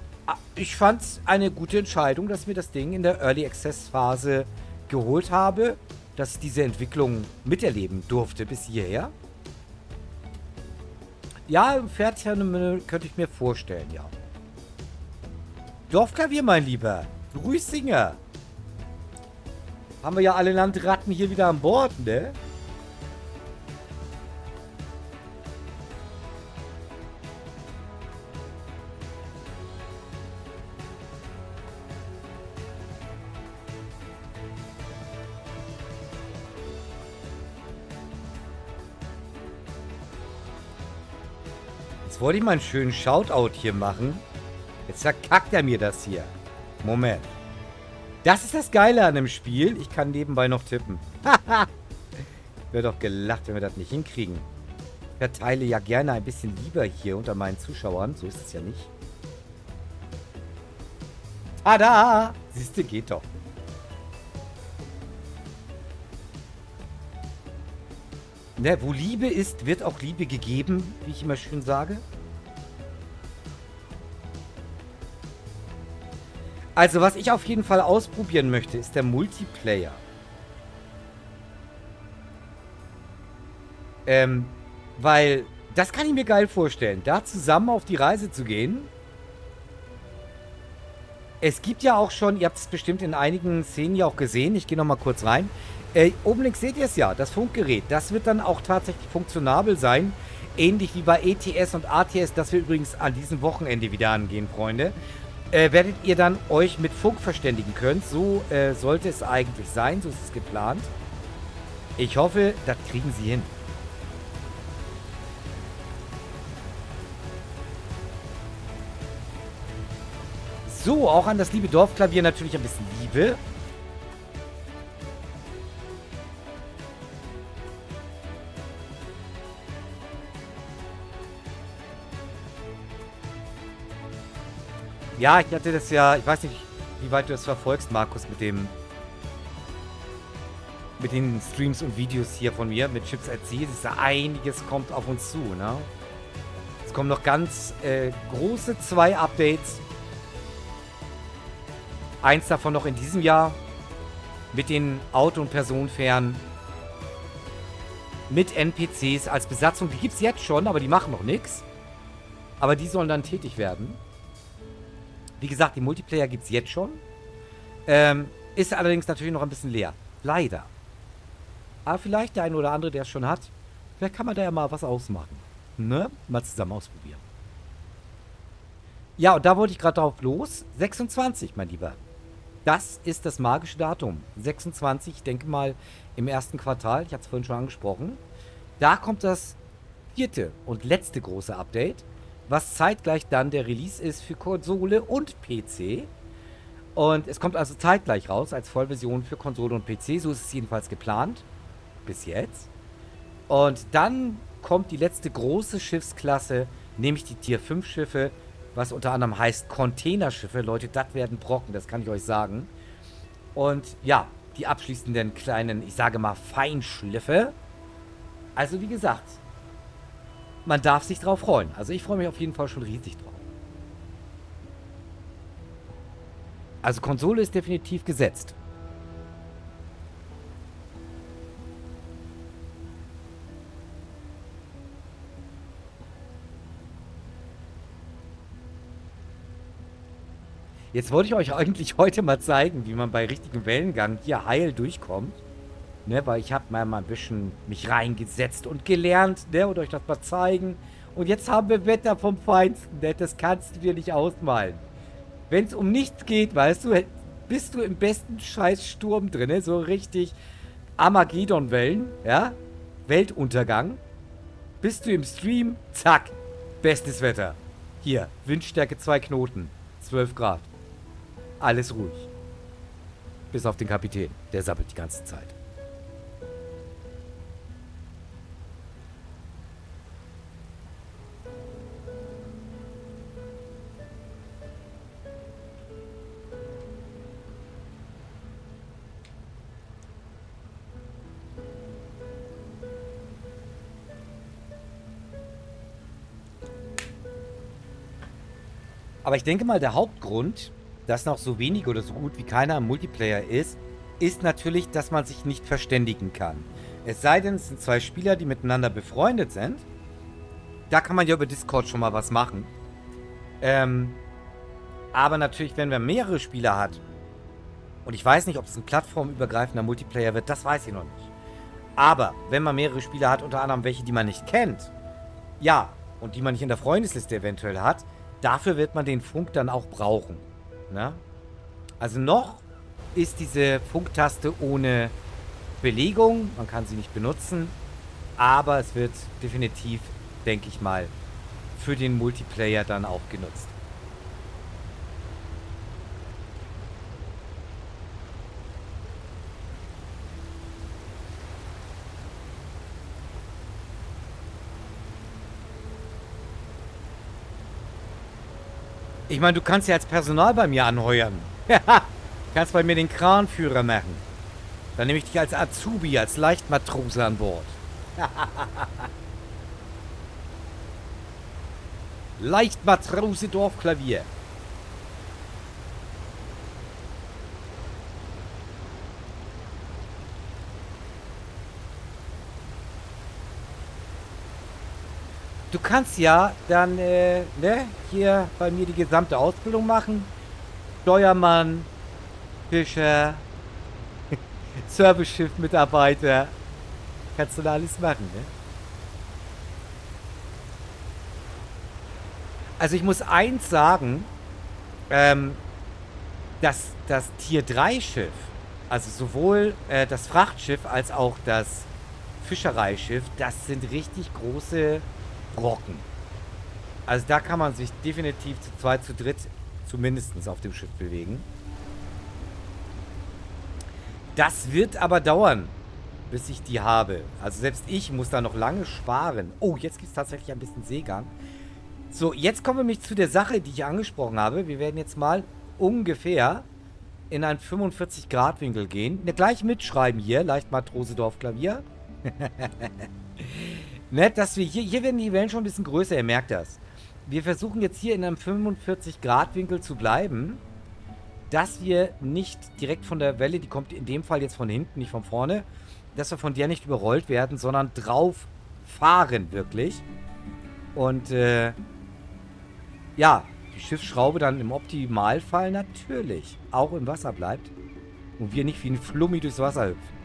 ich fand es eine gute Entscheidung, dass mir das Ding in der Early Access Phase geholt habe, dass ich diese Entwicklung miterleben durfte bis hierher. Ja, im Fertigherren könnte ich mir vorstellen, ja. Dorfklavier, mein Lieber. Grüß Singer. Haben wir ja alle Landratten hier wieder an Bord, ne? Jetzt wollte ich mal einen schönen Shoutout hier machen. Jetzt verkackt er mir das hier. Moment. Das ist das Geile an dem Spiel. Ich kann nebenbei noch tippen. Wird doch gelacht, wenn wir das nicht hinkriegen. Ich verteile ja gerne ein bisschen Liebe hier unter meinen Zuschauern. So ist es ja nicht. Tada! Siehste, geht doch. Ne, wo Liebe ist, wird auch Liebe gegeben, wie ich immer schön sage. Also, was ich auf jeden Fall ausprobieren möchte, ist der Multiplayer. Weil, das kann ich mir geil vorstellen, da zusammen auf die Reise zu gehen. Es gibt ja auch schon, ihr habt es bestimmt in einigen Szenen ja auch gesehen, ich gehe nochmal kurz rein. Oben links seht ihr es ja, das Funkgerät. Das wird dann auch tatsächlich funktionabel sein. Ähnlich wie bei ETS und ATS, das wir übrigens an diesem Wochenende wieder angehen, Freunde. Werdet ihr dann euch mit Funk verständigen können. So sollte es eigentlich sein, so ist es geplant. Ich hoffe, das kriegen sie hin. So, auch an das liebe Dorfklavier natürlich ein bisschen Liebe. Ja, ich hatte das ja, ich weiß nicht, wie weit du das verfolgst, Markus, mit den Streams und Videos hier von mir, mit Chips RC. Das ist ja einiges kommt auf uns zu, ne? Es kommen noch ganz große 2 Updates. Eins davon noch in diesem Jahr. Mit den Auto- und Personenfähren. Mit NPCs als Besatzung. Die gibt es jetzt schon, aber die machen noch nichts. Aber die sollen dann tätig werden. Wie gesagt, die Multiplayer gibt es jetzt schon. Ist allerdings natürlich noch ein bisschen leer. Leider. Aber vielleicht der eine oder andere, der es schon hat. Vielleicht kann man da ja mal was ausmachen. Ne? Mal zusammen ausprobieren. Ja, und da wollte ich gerade drauf los. 26, mein Lieber. Das ist das magische Datum. 26, ich denke mal im ersten Quartal. Ich hatte es vorhin schon angesprochen. Da kommt das 4. und letzte große Update, was zeitgleich dann der Release ist für Konsole und PC. Und es kommt also zeitgleich raus als Vollversion für Konsole und PC. So ist es jedenfalls geplant. bis jetzt. Und dann kommt die letzte große Schiffsklasse, nämlich die Tier 5 Schiffe, was unter anderem heißt Containerschiffe. Leute, das werden Brocken, das kann ich euch sagen. Und ja, die abschließenden kleinen, ich sage mal, Feinschliffe. Also wie gesagt, man darf sich drauf freuen. Also ich freue mich auf jeden Fall schon riesig drauf. Also Konsole ist definitiv gesetzt. Jetzt wollte ich euch eigentlich heute mal zeigen, wie man bei richtigem Wellengang hier heil durchkommt. Ne, weil ich habe mal ein bisschen mich reingesetzt und gelernt, ne, und euch das mal zeigen. Und jetzt haben wir Wetter vom Feinsten, ne, das kannst du dir nicht ausmalen. Wenn es um nichts geht, weißt du, bist du im besten Scheißsturm drin, ne, so richtig Armageddon-Wellen, ja, Weltuntergang. Bist du im Stream, zack, bestes Wetter. Hier, Windstärke 2 Knoten, 12 Grad. Alles ruhig. Bis auf den Kapitän, der sabbelt die ganze Zeit. Aber ich denke mal, der Hauptgrund, dass noch so wenig oder so gut wie keiner im Multiplayer ist natürlich, dass man sich nicht verständigen kann. Es sei denn, es sind zwei Spieler, die miteinander befreundet sind. Da kann man ja über Discord schon mal was machen. Aber natürlich, wenn man mehrere Spieler hat, und ich weiß nicht, ob es ein plattformübergreifender Multiplayer wird, das weiß ich noch nicht. Aber wenn man mehrere Spieler hat, unter anderem welche, die man nicht kennt, ja, und die man nicht in der Freundesliste eventuell hat, dafür wird man den Funk dann auch brauchen. Ne? Also noch ist diese Funktaste ohne Belegung. Man kann sie nicht benutzen. Aber es wird definitiv, denke ich mal, für den Multiplayer dann auch genutzt. Ich meine, du kannst ja als Personal bei mir anheuern. Du kannst bei mir den Kranführer machen. Dann nehme ich dich als Azubi, als Leichtmatrose an Bord. Leichtmatrose Dorfklavier. Du kannst ja dann, ne, hier bei mir die gesamte Ausbildung machen. Steuermann, Fischer, Service-Schiff-Mitarbeiter. Kannst du da alles machen, ne? Also ich muss eins sagen, dass das Tier 3 Schiff, also sowohl das Frachtschiff als auch das Fischereischiff, das sind richtig große Brocken. Also da kann man sich definitiv zu zweit, zu dritt zumindest auf dem Schiff bewegen. Das wird aber dauern, bis ich die habe. Also selbst ich muss da noch lange sparen. Oh, jetzt gibt es tatsächlich ein bisschen Seegang. So, jetzt kommen wir nämlich zu der Sache, die ich angesprochen habe. Wir werden jetzt mal ungefähr in einen 45-Grad-Winkel gehen. Ne, gleich mitschreiben hier, Leichtmatrose Dorfklavier. Nett, dass wir hier werden die Wellen schon ein bisschen größer, ihr merkt das. Wir versuchen jetzt hier in einem 45-Grad-Winkel zu bleiben, dass wir nicht direkt von der Welle, die kommt in dem Fall jetzt von hinten, nicht von vorne, dass wir von der nicht überrollt werden, sondern drauf fahren wirklich. Und ja, die Schiffsschraube dann im Optimalfall natürlich auch im Wasser bleibt und wir nicht wie ein Flummi durchs Wasser hüpfen.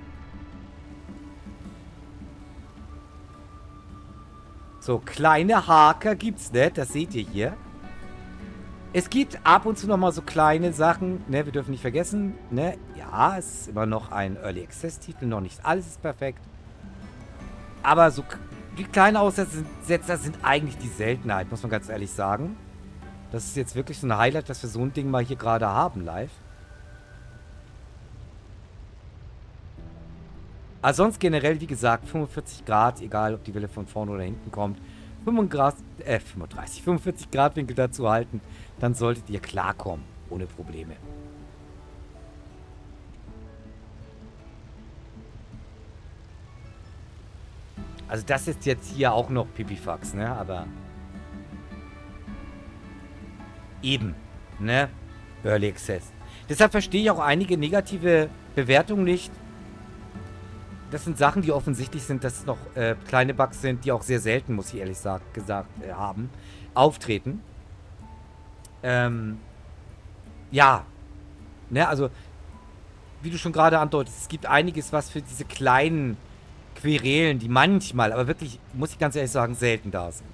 So, kleine Haker gibt's, ne? Das seht ihr hier. Es gibt ab und zu nochmal so kleine Sachen, ne? Wir dürfen nicht vergessen, ne? Ja, es ist immer noch ein Early Access Titel, noch nicht alles ist perfekt. Aber so die kleinen Aussetzer sind eigentlich die Seltenheit, muss man ganz ehrlich sagen. Das ist jetzt wirklich so ein Highlight, dass wir so ein Ding mal hier gerade haben, live. Aber sonst generell, wie gesagt, 45 Grad, egal ob die Welle von vorne oder hinten kommt, 45 Grad Winkel dazu halten, dann solltet ihr klarkommen, ohne Probleme. Also das ist jetzt hier auch noch Pipifax, ne, aber eben, ne, Early Access. Deshalb verstehe ich auch einige negative Bewertungen nicht. Das sind Sachen, die offensichtlich sind, dass es noch kleine Bugs sind, die auch sehr selten, muss ich ehrlich gesagt haben, auftreten. Ja, ne, also, wie du schon gerade andeutest, es gibt einiges, was für diese kleinen Querelen, die manchmal, aber wirklich, muss ich ganz ehrlich sagen, selten da sind.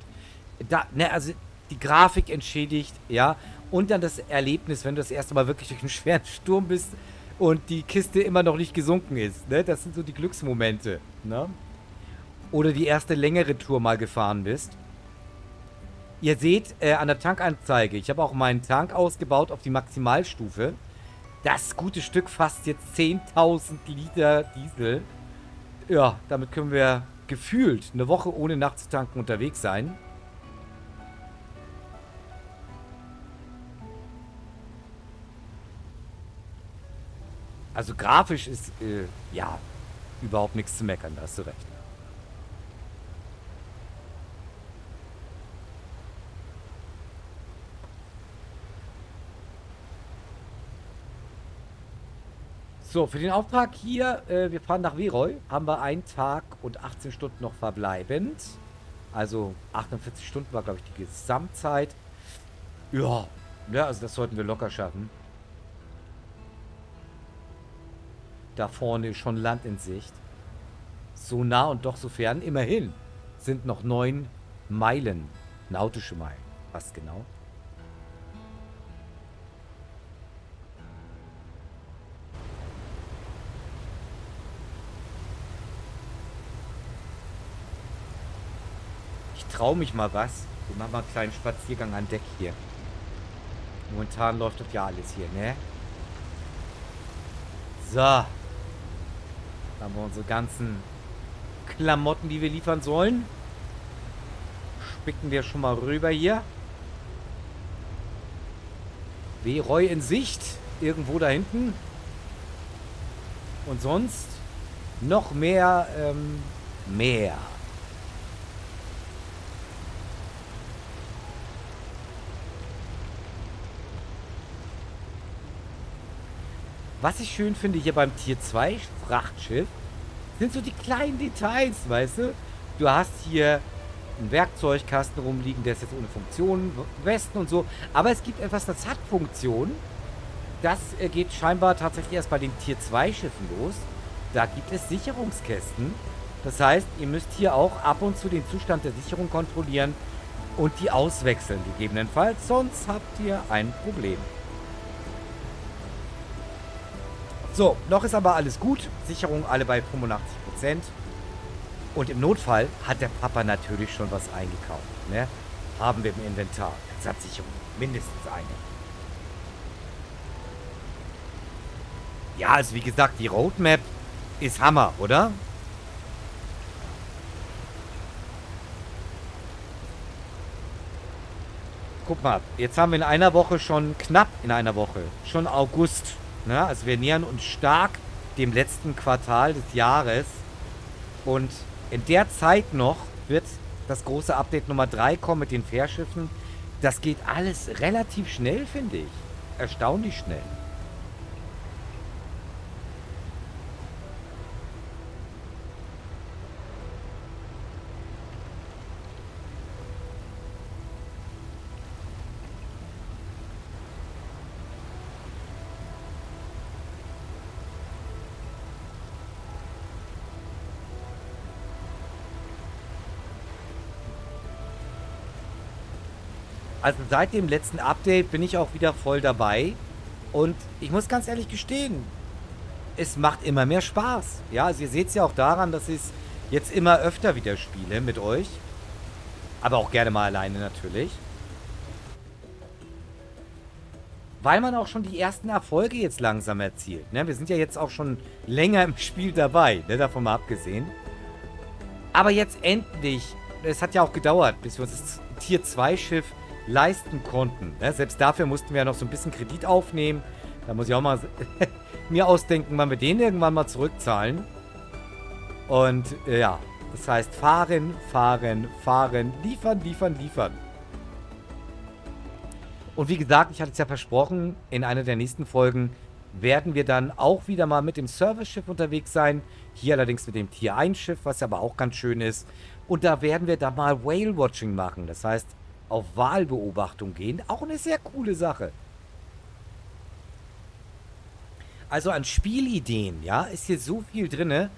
Ne, also, die Grafik entschädigt, ja, und dann das Erlebnis, wenn du das erste Mal wirklich durch einen schweren Sturm bist und die Kiste immer noch nicht gesunken ist, ne? Das sind so die Glücksmomente, ne? Oder die erste längere Tour mal gefahren bist. Ihr seht an der Tankanzeige, ich habe auch meinen Tank ausgebaut auf die Maximalstufe. Das gute Stück fasst jetzt 10.000 Liter Diesel. Ja, damit können wir gefühlt eine Woche ohne nachzutanken unterwegs sein. Also grafisch ist, ja, überhaupt nichts zu meckern, da hast du recht. So, für den Auftrag hier, wir fahren nach Veroy, haben wir 1 Tag und 18 Stunden noch verbleibend. Also 48 Stunden war, glaube ich, die Gesamtzeit. Ja, also das sollten wir locker schaffen. Da vorne ist schon Land in Sicht. So nah und doch so fern. Immerhin sind noch 9 Meilen. Nautische Meilen. Passt genau. Ich traue mich mal was. Wir machen mal einen kleinen Spaziergang an Deck hier. Momentan läuft das ja alles hier, ne? So. Da haben wir unsere ganzen Klamotten, die wir liefern sollen. Spicken wir schon mal rüber hier. Veroy in Sicht. Irgendwo da hinten. Und sonst noch mehr, Meer. Was ich schön finde hier beim Tier 2 Frachtschiff, sind so die kleinen Details, weißt du? Du hast hier einen Werkzeugkasten rumliegen, der ist jetzt ohne Funktion, Westen und so. Aber es gibt etwas, das hat Funktion. Das geht scheinbar tatsächlich erst bei den Tier 2 Schiffen los. Da gibt es Sicherungskästen. Das heißt, ihr müsst hier auch ab und zu den Zustand der Sicherung kontrollieren und die auswechseln gegebenenfalls. Sonst habt ihr ein Problem. So, noch ist aber alles gut. Sicherung alle bei 85%. Und im Notfall hat der Papa natürlich schon was eingekauft. Ne? Haben wir im Inventar. Ersatzsicherung. Mindestens eine. Ja, also wie gesagt, die Roadmap ist Hammer, oder? Guck mal, jetzt haben wir in einer Woche schon, knapp in einer Woche, schon August. Ne? Also wir nähern uns stark dem letzten Quartal des Jahres. Und in der Zeit noch wird das große Update Nummer 3 kommen mit den Fährschiffen. Das geht alles relativ schnell, finde ich. Erstaunlich schnell. Also seit dem letzten Update bin ich auch wieder voll dabei. Und ich muss ganz ehrlich gestehen, es macht immer mehr Spaß. Ja, also ihr seht es ja auch daran, dass ich es jetzt immer öfter wieder spiele mit euch. Aber auch gerne mal alleine natürlich. weil man auch schon die ersten Erfolge jetzt langsam erzielt. Ne? Wir sind ja jetzt auch schon länger im Spiel dabei, ne? Davon mal abgesehen. Aber jetzt endlich, es hat ja auch gedauert, bis wir uns das Tier 2 Schiff leisten konnten. Ne? Selbst dafür mussten wir ja noch so ein bisschen Kredit aufnehmen. Da muss ich auch mal mir ausdenken, wann wir den irgendwann mal zurückzahlen. Und ja, das heißt fahren, fahren, fahren, liefern, liefern, liefern. Und wie gesagt, ich hatte es ja versprochen, in einer der nächsten Folgen werden wir dann auch wieder mal mit dem Service-Schiff unterwegs sein. Hier allerdings mit dem Tier 1 Schiff, was aber auch ganz schön ist. Und da werden wir dann mal Whale-Watching machen. Das heißt, auf Walbeobachtung gehen. Auch eine sehr coole Sache. Also an Spielideen, ja, ist hier so viel drinne.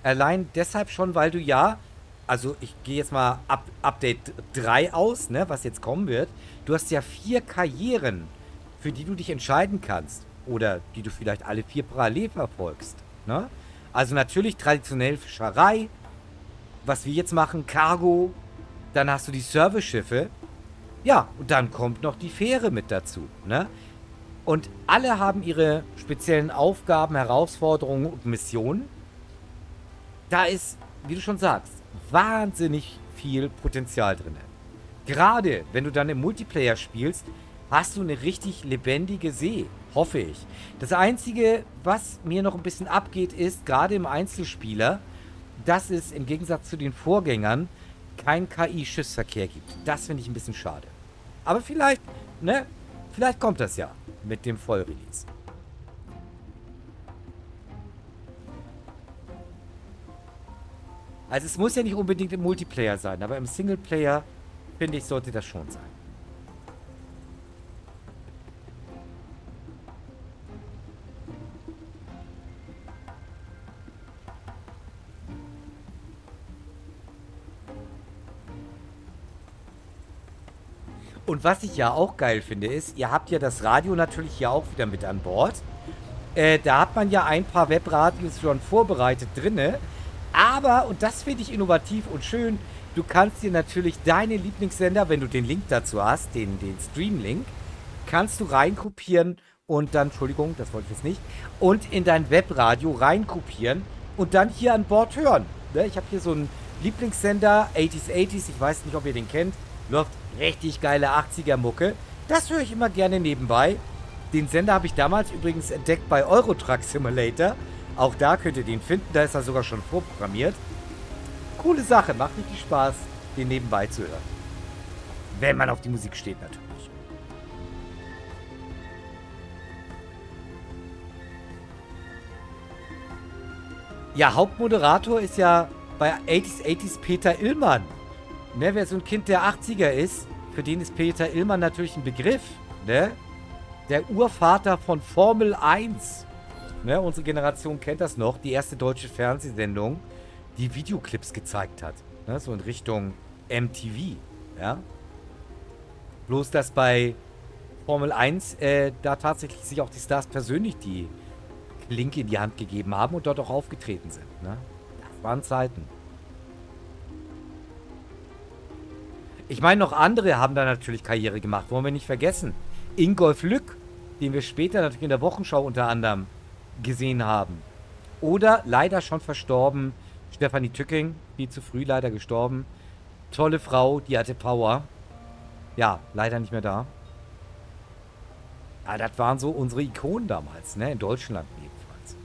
Allein deshalb schon, weil du ja, also ich gehe jetzt mal Update 3 aus, ne, was jetzt kommen wird. Du hast ja 4 Karrieren, für die du dich entscheiden kannst. Oder die du vielleicht alle 4 parallel verfolgst. Ne? Also natürlich traditionell Fischerei, was wir jetzt machen, Cargo. Dann hast du die Service-Schiffe. Ja, und dann kommt noch die Fähre mit dazu. Ne? Und alle haben ihre speziellen Aufgaben, Herausforderungen und Missionen. Da ist, wie du schon sagst, wahnsinnig viel Potenzial drin. Gerade wenn du dann im Multiplayer spielst, hast du eine richtig lebendige See. Hoffe ich. Das Einzige, was mir noch ein bisschen abgeht, ist, gerade im Einzelspieler, dass es im Gegensatz zu den Vorgängern kein KI-Schiffsverkehr gibt. Das finde ich ein bisschen schade. Aber vielleicht, ne? Vielleicht kommt das ja mit dem Vollrelease. Also es muss ja nicht unbedingt im Multiplayer sein, aber im Singleplayer, finde ich, sollte das schon sein. Und was ich ja auch geil finde, ist, ihr habt ja das Radio natürlich hier auch wieder mit an Bord. Da hat man ja ein paar Webradios schon vorbereitet drinne. Aber, und das finde ich innovativ und schön, du kannst dir natürlich deine Lieblingssender, wenn du den Link dazu hast, den Stream-Link, kannst du reinkopieren und dann, Entschuldigung, das wollte ich jetzt nicht, und in dein Webradio reinkopieren und dann hier an Bord hören. Ne? Ich habe hier so einen Lieblingssender, 80s, ich weiß nicht, ob ihr den kennt, läuft richtig geile 80er-Mucke. Das höre ich immer gerne nebenbei. Den Sender habe ich damals übrigens entdeckt bei Euro Truck Simulator. Auch da könnt ihr den finden, da ist er sogar schon vorprogrammiert. Coole Sache, macht richtig Spaß, den nebenbei zu hören. Wenn man auf die Musik steht natürlich. Ja, Hauptmoderator ist ja bei 80s Peter Illmann. Ne, wer so ein Kind der 80er ist, für den ist Peter Illmann natürlich ein Begriff. Ne? Der Urvater von Formel 1. Ne, unsere Generation kennt das noch. Die erste deutsche Fernsehsendung, die Videoclips gezeigt hat. Ne, so in Richtung MTV. Ja? Bloß, dass bei Formel 1 da tatsächlich sich auch die Stars persönlich die Klinke in die Hand gegeben haben und dort auch aufgetreten sind. Ne? Das waren Zeiten. Ich meine, noch andere haben da natürlich Karriere gemacht. Wollen wir nicht vergessen. Ingolf Lück, den wir später natürlich in der Wochenschau unter anderem gesehen haben. Oder leider schon verstorben, Stefanie Tücking, viel zu früh leider gestorben. Tolle Frau, die hatte Power. Ja, leider nicht mehr da. Ja, das waren so unsere Ikonen damals, ne? In Deutschland jedenfalls.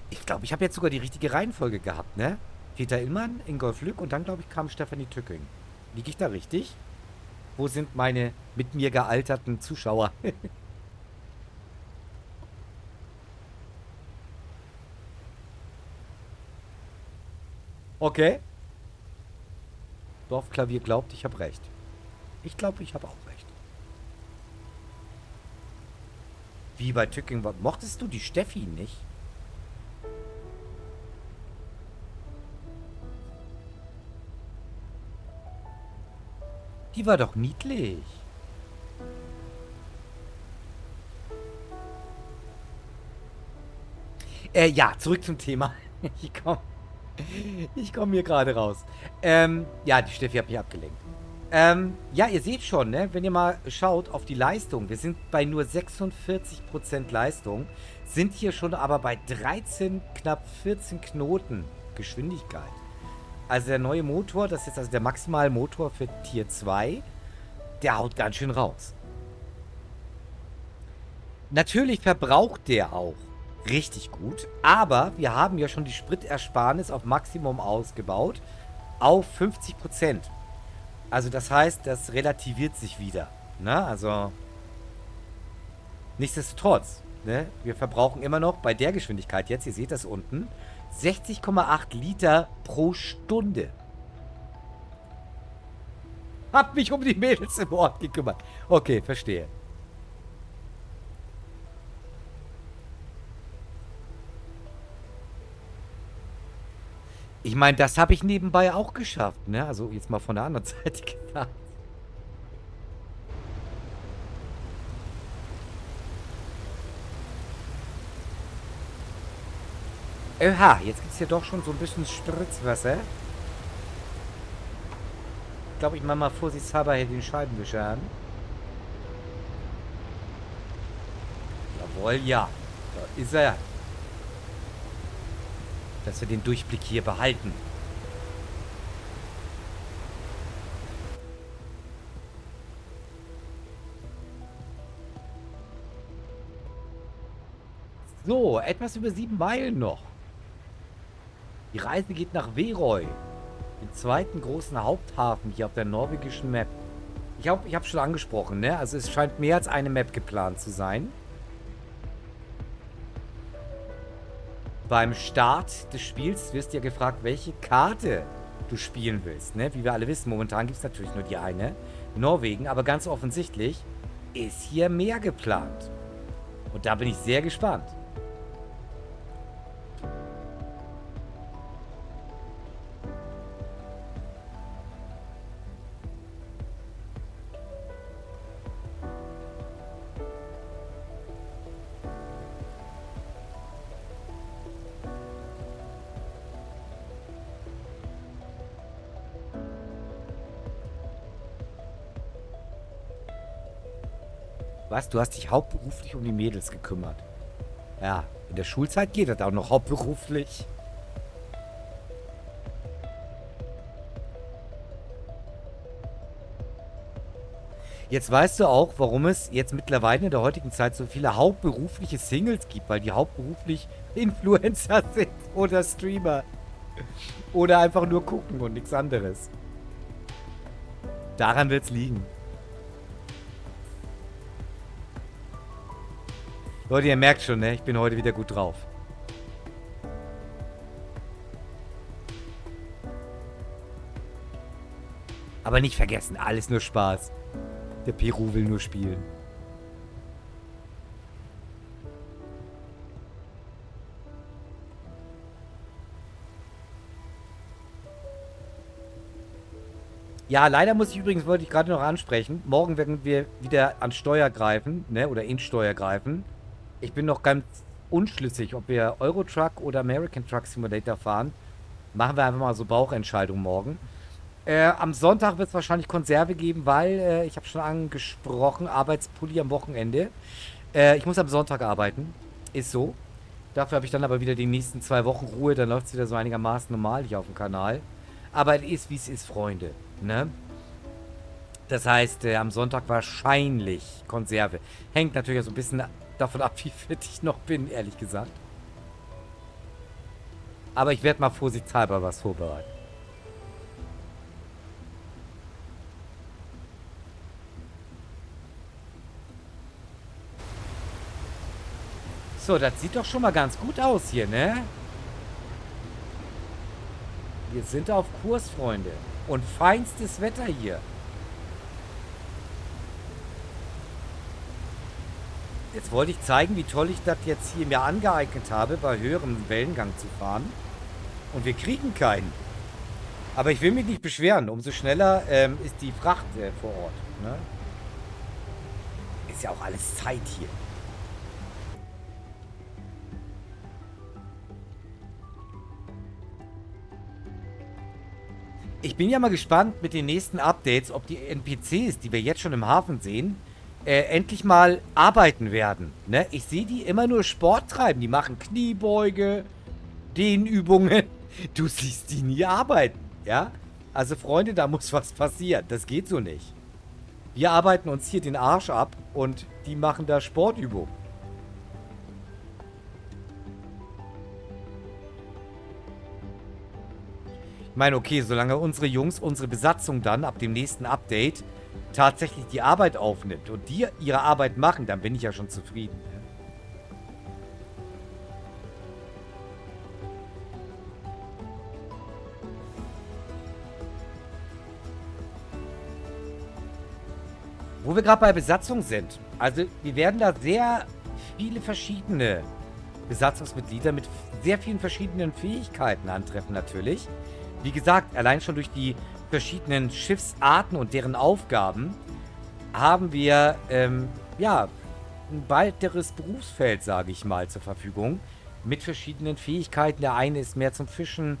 Ich glaube, ich habe jetzt sogar die richtige Reihenfolge gehabt, ne? Peter Illmann, Ingolf Lück und dann, glaube ich, kam Stefanie Tücking. Liege ich da richtig? Wo sind meine mit mir gealterten Zuschauer? Okay. Dorfklavier glaubt, ich habe recht. Ich glaube, ich habe auch recht. Wie bei Tücking. Mochtest du die Steffi nicht? Die war doch niedlich. Ja, zurück zum Thema. Ich komm. Ich komme hier gerade raus. Ja, die Steffi hat mich abgelenkt. Ja, ihr seht schon, ne? Wenn ihr mal schaut auf die Leistung, wir sind bei nur 46% Leistung, sind hier schon aber bei 13, knapp 14 Knoten Geschwindigkeit. Also der neue Motor, das ist jetzt also der Maximalmotor für Tier 2, der haut ganz schön raus. Natürlich verbraucht der auch richtig gut, aber wir haben ja schon die Spritersparnis auf Maximum ausgebaut, auf 50%. Also das heißt, das relativiert sich wieder. Ne? Also nichtsdestotrotz, ne? Wir verbrauchen immer noch bei der Geschwindigkeit jetzt, ihr seht das unten, 60,8 Liter pro Stunde. Hab mich um die Mädels im Ort gekümmert. Okay, verstehe. Ich meine, das habe ich nebenbei auch geschafft, ne? Also jetzt mal von der anderen Seite gesagt. Oha, jetzt gibt es hier doch schon so ein bisschen Spritzwasser. Ich glaube, ich mache mal vorsichtshalber hier den Scheibenwischer an. Jawohl, ja. Da ist er. Dass wir den Durchblick hier behalten. So, etwas über 7 Meilen noch. Die Reise geht nach Veroy, den zweiten großen Haupthafen hier auf der norwegischen Map. Ich habe schon angesprochen, ne? Also es scheint mehr als eine Map geplant zu sein. Beim Start des Spiels wirst du ja gefragt, welche Karte du spielen willst, ne? Wie wir alle wissen, momentan gibt es natürlich nur die eine, Norwegen, aber ganz offensichtlich ist hier mehr geplant. Und da bin ich sehr gespannt. Was? Du hast dich hauptberuflich um die Mädels gekümmert. Ja, in der Schulzeit geht das auch noch hauptberuflich. Jetzt weißt du auch, warum es jetzt mittlerweile in der heutigen Zeit so viele hauptberufliche Singles gibt, weil die hauptberuflich Influencer sind oder Streamer. Oder einfach nur gucken und nichts anderes. Daran wird's liegen. Leute, ihr merkt schon, ne? Ich bin heute wieder gut drauf. Aber nicht vergessen, alles nur Spaß. Der Peru will nur spielen. Ja, leider muss ich übrigens, wollte ich gerade noch ansprechen, morgen werden wir wieder an Steuer greifen, ne? Oder in Steuer greifen. Ich bin noch ganz unschlüssig, ob wir Euro-Truck oder American Truck Simulator fahren. Machen wir einfach mal so Bauchentscheidung morgen. Am Sonntag wird es wahrscheinlich Konserve geben, weil, ich habe schon angesprochen, Arbeitspulli am Wochenende. Ich muss am Sonntag arbeiten. Ist so. Dafür habe ich dann aber wieder die nächsten 2 Wochen Ruhe. Dann läuft es wieder so einigermaßen normal hier auf dem Kanal. Aber es ist, wie es ist, Freunde. Ne? Das heißt, am Sonntag wahrscheinlich Konserve. Hängt natürlich so ein bisschen davon ab, wie fit ich noch bin, ehrlich gesagt. Aber ich werde mal vorsichtshalber was vorbereiten. So, das sieht doch schon mal ganz gut aus hier, ne? Wir sind auf Kurs, Freunde. Und feinstes Wetter hier. Jetzt wollte ich zeigen, wie toll ich das jetzt hier mir angeeignet habe, bei höherem Wellengang zu fahren. Und wir kriegen keinen. Aber ich will mich nicht beschweren. Umso schneller ist die Fracht vor Ort. Ne? Ist ja auch alles Zeit hier. Ich bin ja mal gespannt mit den nächsten Updates, ob die NPCs, die wir jetzt schon im Hafen sehen, endlich mal arbeiten werden. Ne? Ich sehe die immer nur Sport treiben. Die machen Kniebeuge, Dehnübungen. Du siehst die nie arbeiten, ja? Also Freunde, da muss was passieren. Das geht so nicht. Wir arbeiten uns hier den Arsch ab und die machen da Sportübungen. Ich meine, okay, solange unsere Jungs, unsere Besatzung dann ab dem nächsten Update tatsächlich die Arbeit aufnimmt und die ihre Arbeit machen, dann bin ich ja schon zufrieden. Ne? Wo wir gerade bei Besatzung sind. Also wir werden da sehr viele verschiedene Besatzungsmitglieder mit sehr vielen verschiedenen Fähigkeiten antreffen natürlich. Wie gesagt, allein schon durch die verschiedenen Schiffsarten und deren Aufgaben haben wir, ja, ein weiteres Berufsfeld, sage ich mal, zur Verfügung. Mit verschiedenen Fähigkeiten. Der eine ist mehr zum Fischen,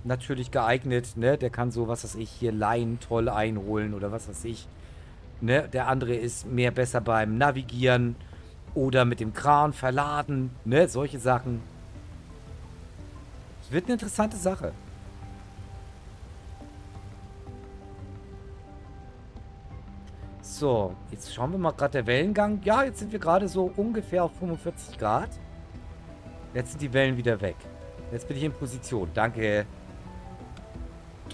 natürlich geeignet, ne? Der kann so, was weiß ich, hier Leinen toll einholen oder was weiß ich. Ne? Der andere ist mehr besser beim Navigieren oder mit dem Kran verladen, ne? Solche Sachen. Es wird eine interessante Sache. So, jetzt schauen wir mal gerade der Wellengang. Ja, jetzt sind wir gerade so ungefähr auf 45 Grad. Jetzt sind die Wellen wieder weg. Jetzt bin ich in Position. Danke.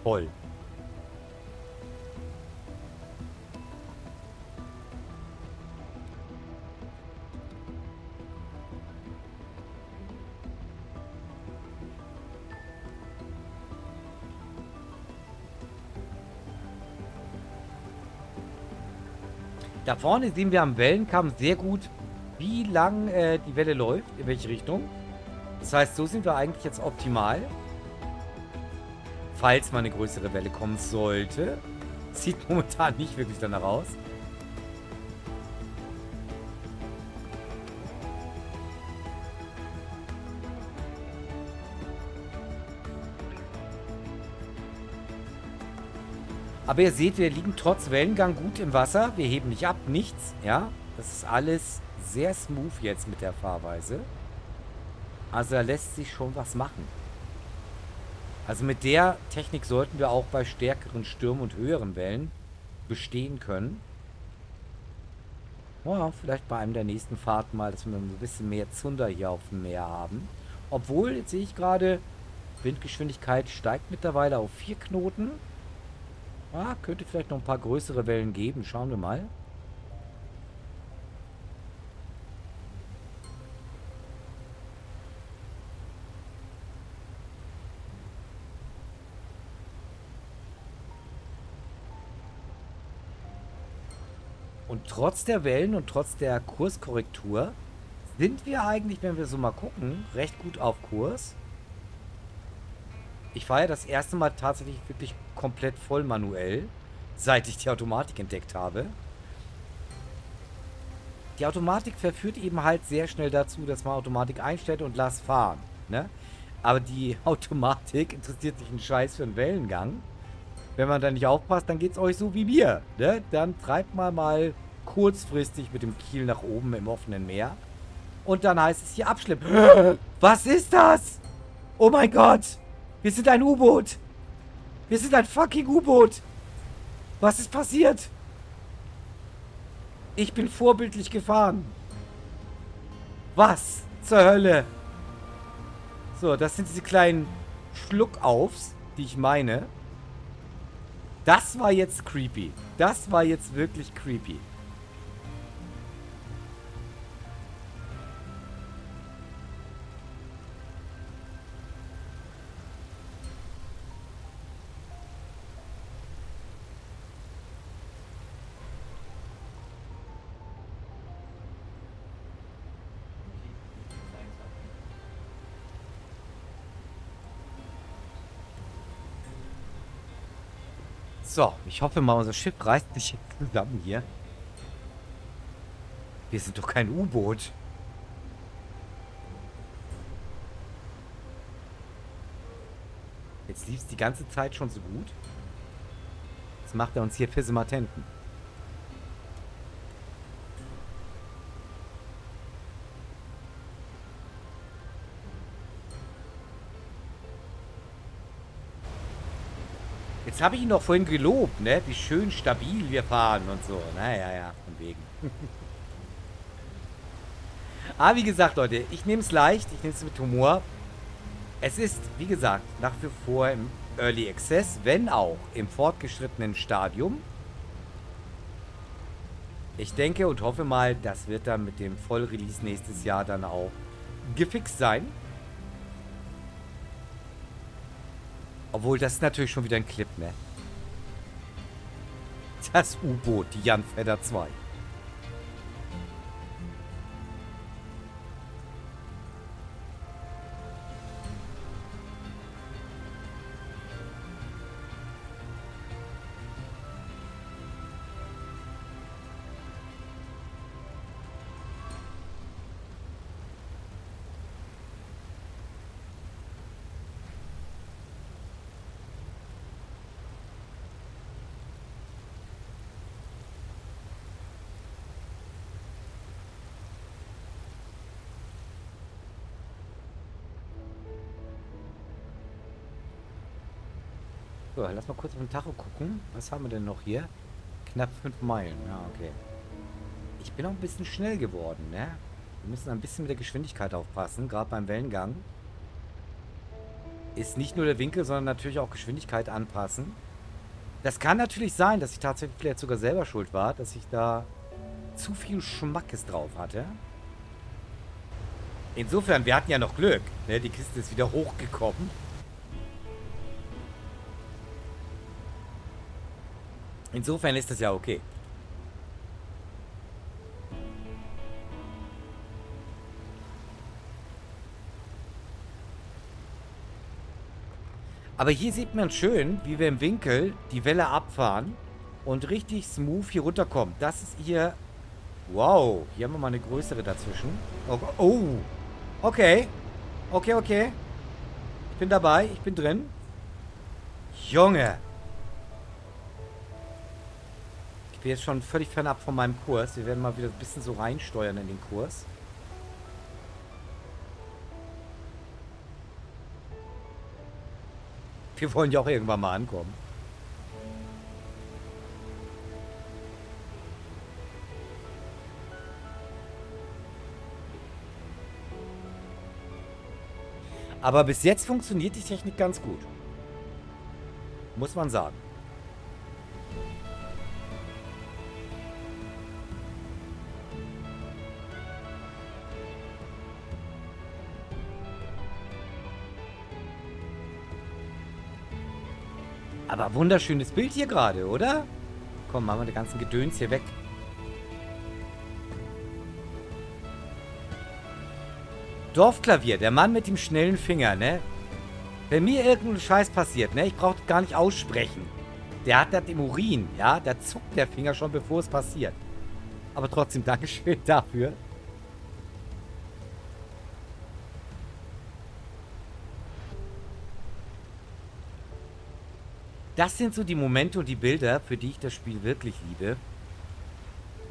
Toll. Da vorne sehen wir am Wellenkamm sehr gut, wie lang die Welle läuft, in welche Richtung. Das heißt, so sind wir eigentlich jetzt optimal. Falls mal eine größere Welle kommen sollte. Sieht momentan nicht wirklich danach aus. Aber ihr seht, wir liegen trotz Wellengang gut im Wasser. Wir heben nicht ab, nichts. Ja, das ist alles sehr smooth jetzt mit der Fahrweise. Also da lässt sich schon was machen. Also mit der Technik sollten wir auch bei stärkeren Stürmen und höheren Wellen bestehen können. Ja, vielleicht bei einem der nächsten Fahrten mal, dass wir ein bisschen mehr Zunder hier auf dem Meer haben. Obwohl, jetzt sehe ich gerade, Windgeschwindigkeit steigt mittlerweile auf 4 Knoten. Ah, könnte vielleicht noch ein paar größere Wellen geben. Schauen wir mal. Und trotz der Wellen und trotz der Kurskorrektur sind wir eigentlich, wenn wir so mal gucken, recht gut auf Kurs. Ich fahre ja das erste Mal tatsächlich wirklich komplett voll manuell, seit ich die Automatik entdeckt habe. Die Automatik verführt eben halt sehr schnell dazu, dass man Automatik einstellt und lass fahren. Ne? Aber die Automatik interessiert sich einen Scheiß für einen Wellengang. Wenn man da nicht aufpasst, dann geht es euch so wie mir. Ne? Dann treibt man mal kurzfristig mit dem Kiel nach oben im offenen Meer. Und dann heißt es hier abschleppen. Was ist das? Oh mein Gott! Wir sind ein U-Boot. Wir sind ein fucking U-Boot. Was ist passiert? Ich bin vorbildlich gefahren. Was zur Hölle? So, das sind diese kleinen Schluckaufs, die ich meine. Das war jetzt creepy. Das war jetzt wirklich creepy. So, ich hoffe mal, unser Schiff reißt sich jetzt zusammen hier. Wir sind doch kein U-Boot. Jetzt jetzt lief es die ganze Zeit schon so gut. Jetzt macht er uns hier Fissemattenten. Jetzt habe ich ihn doch vorhin gelobt, ne? Wie schön stabil wir fahren und so. Naja, ja, von wegen. Aber wie gesagt, Leute, ich nehme es leicht, ich nehme es mit Humor. Es ist, wie gesagt, nach wie vor im Early Access, wenn auch im fortgeschrittenen Stadium. Ich denke und hoffe mal, das wird dann mit dem Vollrelease nächstes Jahr dann auch gefixt sein. Obwohl, das ist natürlich schon wieder ein Clip, ne? Das U-Boot, die Jan Fedder 2. So, lass mal kurz auf den Tacho gucken. Was haben wir denn noch hier? Knapp 5 Meilen. Ja, okay. Ich bin auch ein bisschen schnell geworden, ne? Wir müssen ein bisschen mit der Geschwindigkeit aufpassen, gerade beim Wellengang. Ist nicht nur der Winkel, sondern natürlich auch Geschwindigkeit anpassen. Das kann natürlich sein, dass ich tatsächlich vielleicht sogar selber schuld war, dass ich da zu viel Schmackes drauf hatte. Insofern, wir hatten ja noch Glück, ne? Die Kiste ist wieder hochgekommen. Insofern ist das ja okay. Aber hier sieht man schön, wie wir im Winkel die Welle abfahren und richtig smooth hier runterkommen. Das ist hier... Wow, hier haben wir mal eine größere dazwischen. Oh, oh. Okay. Okay, okay. Ich bin dabei, ich bin drin. Junge. Ich bin jetzt schon völlig fernab von meinem Kurs. Wir werden mal wieder ein bisschen so reinsteuern in den Kurs. Wir wollen ja auch irgendwann mal ankommen. Aber bis jetzt funktioniert die Technik ganz gut. Muss man sagen. Aber wunderschönes Bild hier gerade, oder? Komm, machen wir den ganzen Gedöns hier weg. Dorfklavier, der Mann mit dem schnellen Finger, ne? Wenn mir irgendein Scheiß passiert, ne? Ich brauche das gar nicht aussprechen. Der hat das im Urin, ja? Da zuckt der Finger schon, bevor es passiert. Aber trotzdem, Dankeschön dafür. Das sind so die Momente und die Bilder, für die ich das Spiel wirklich liebe.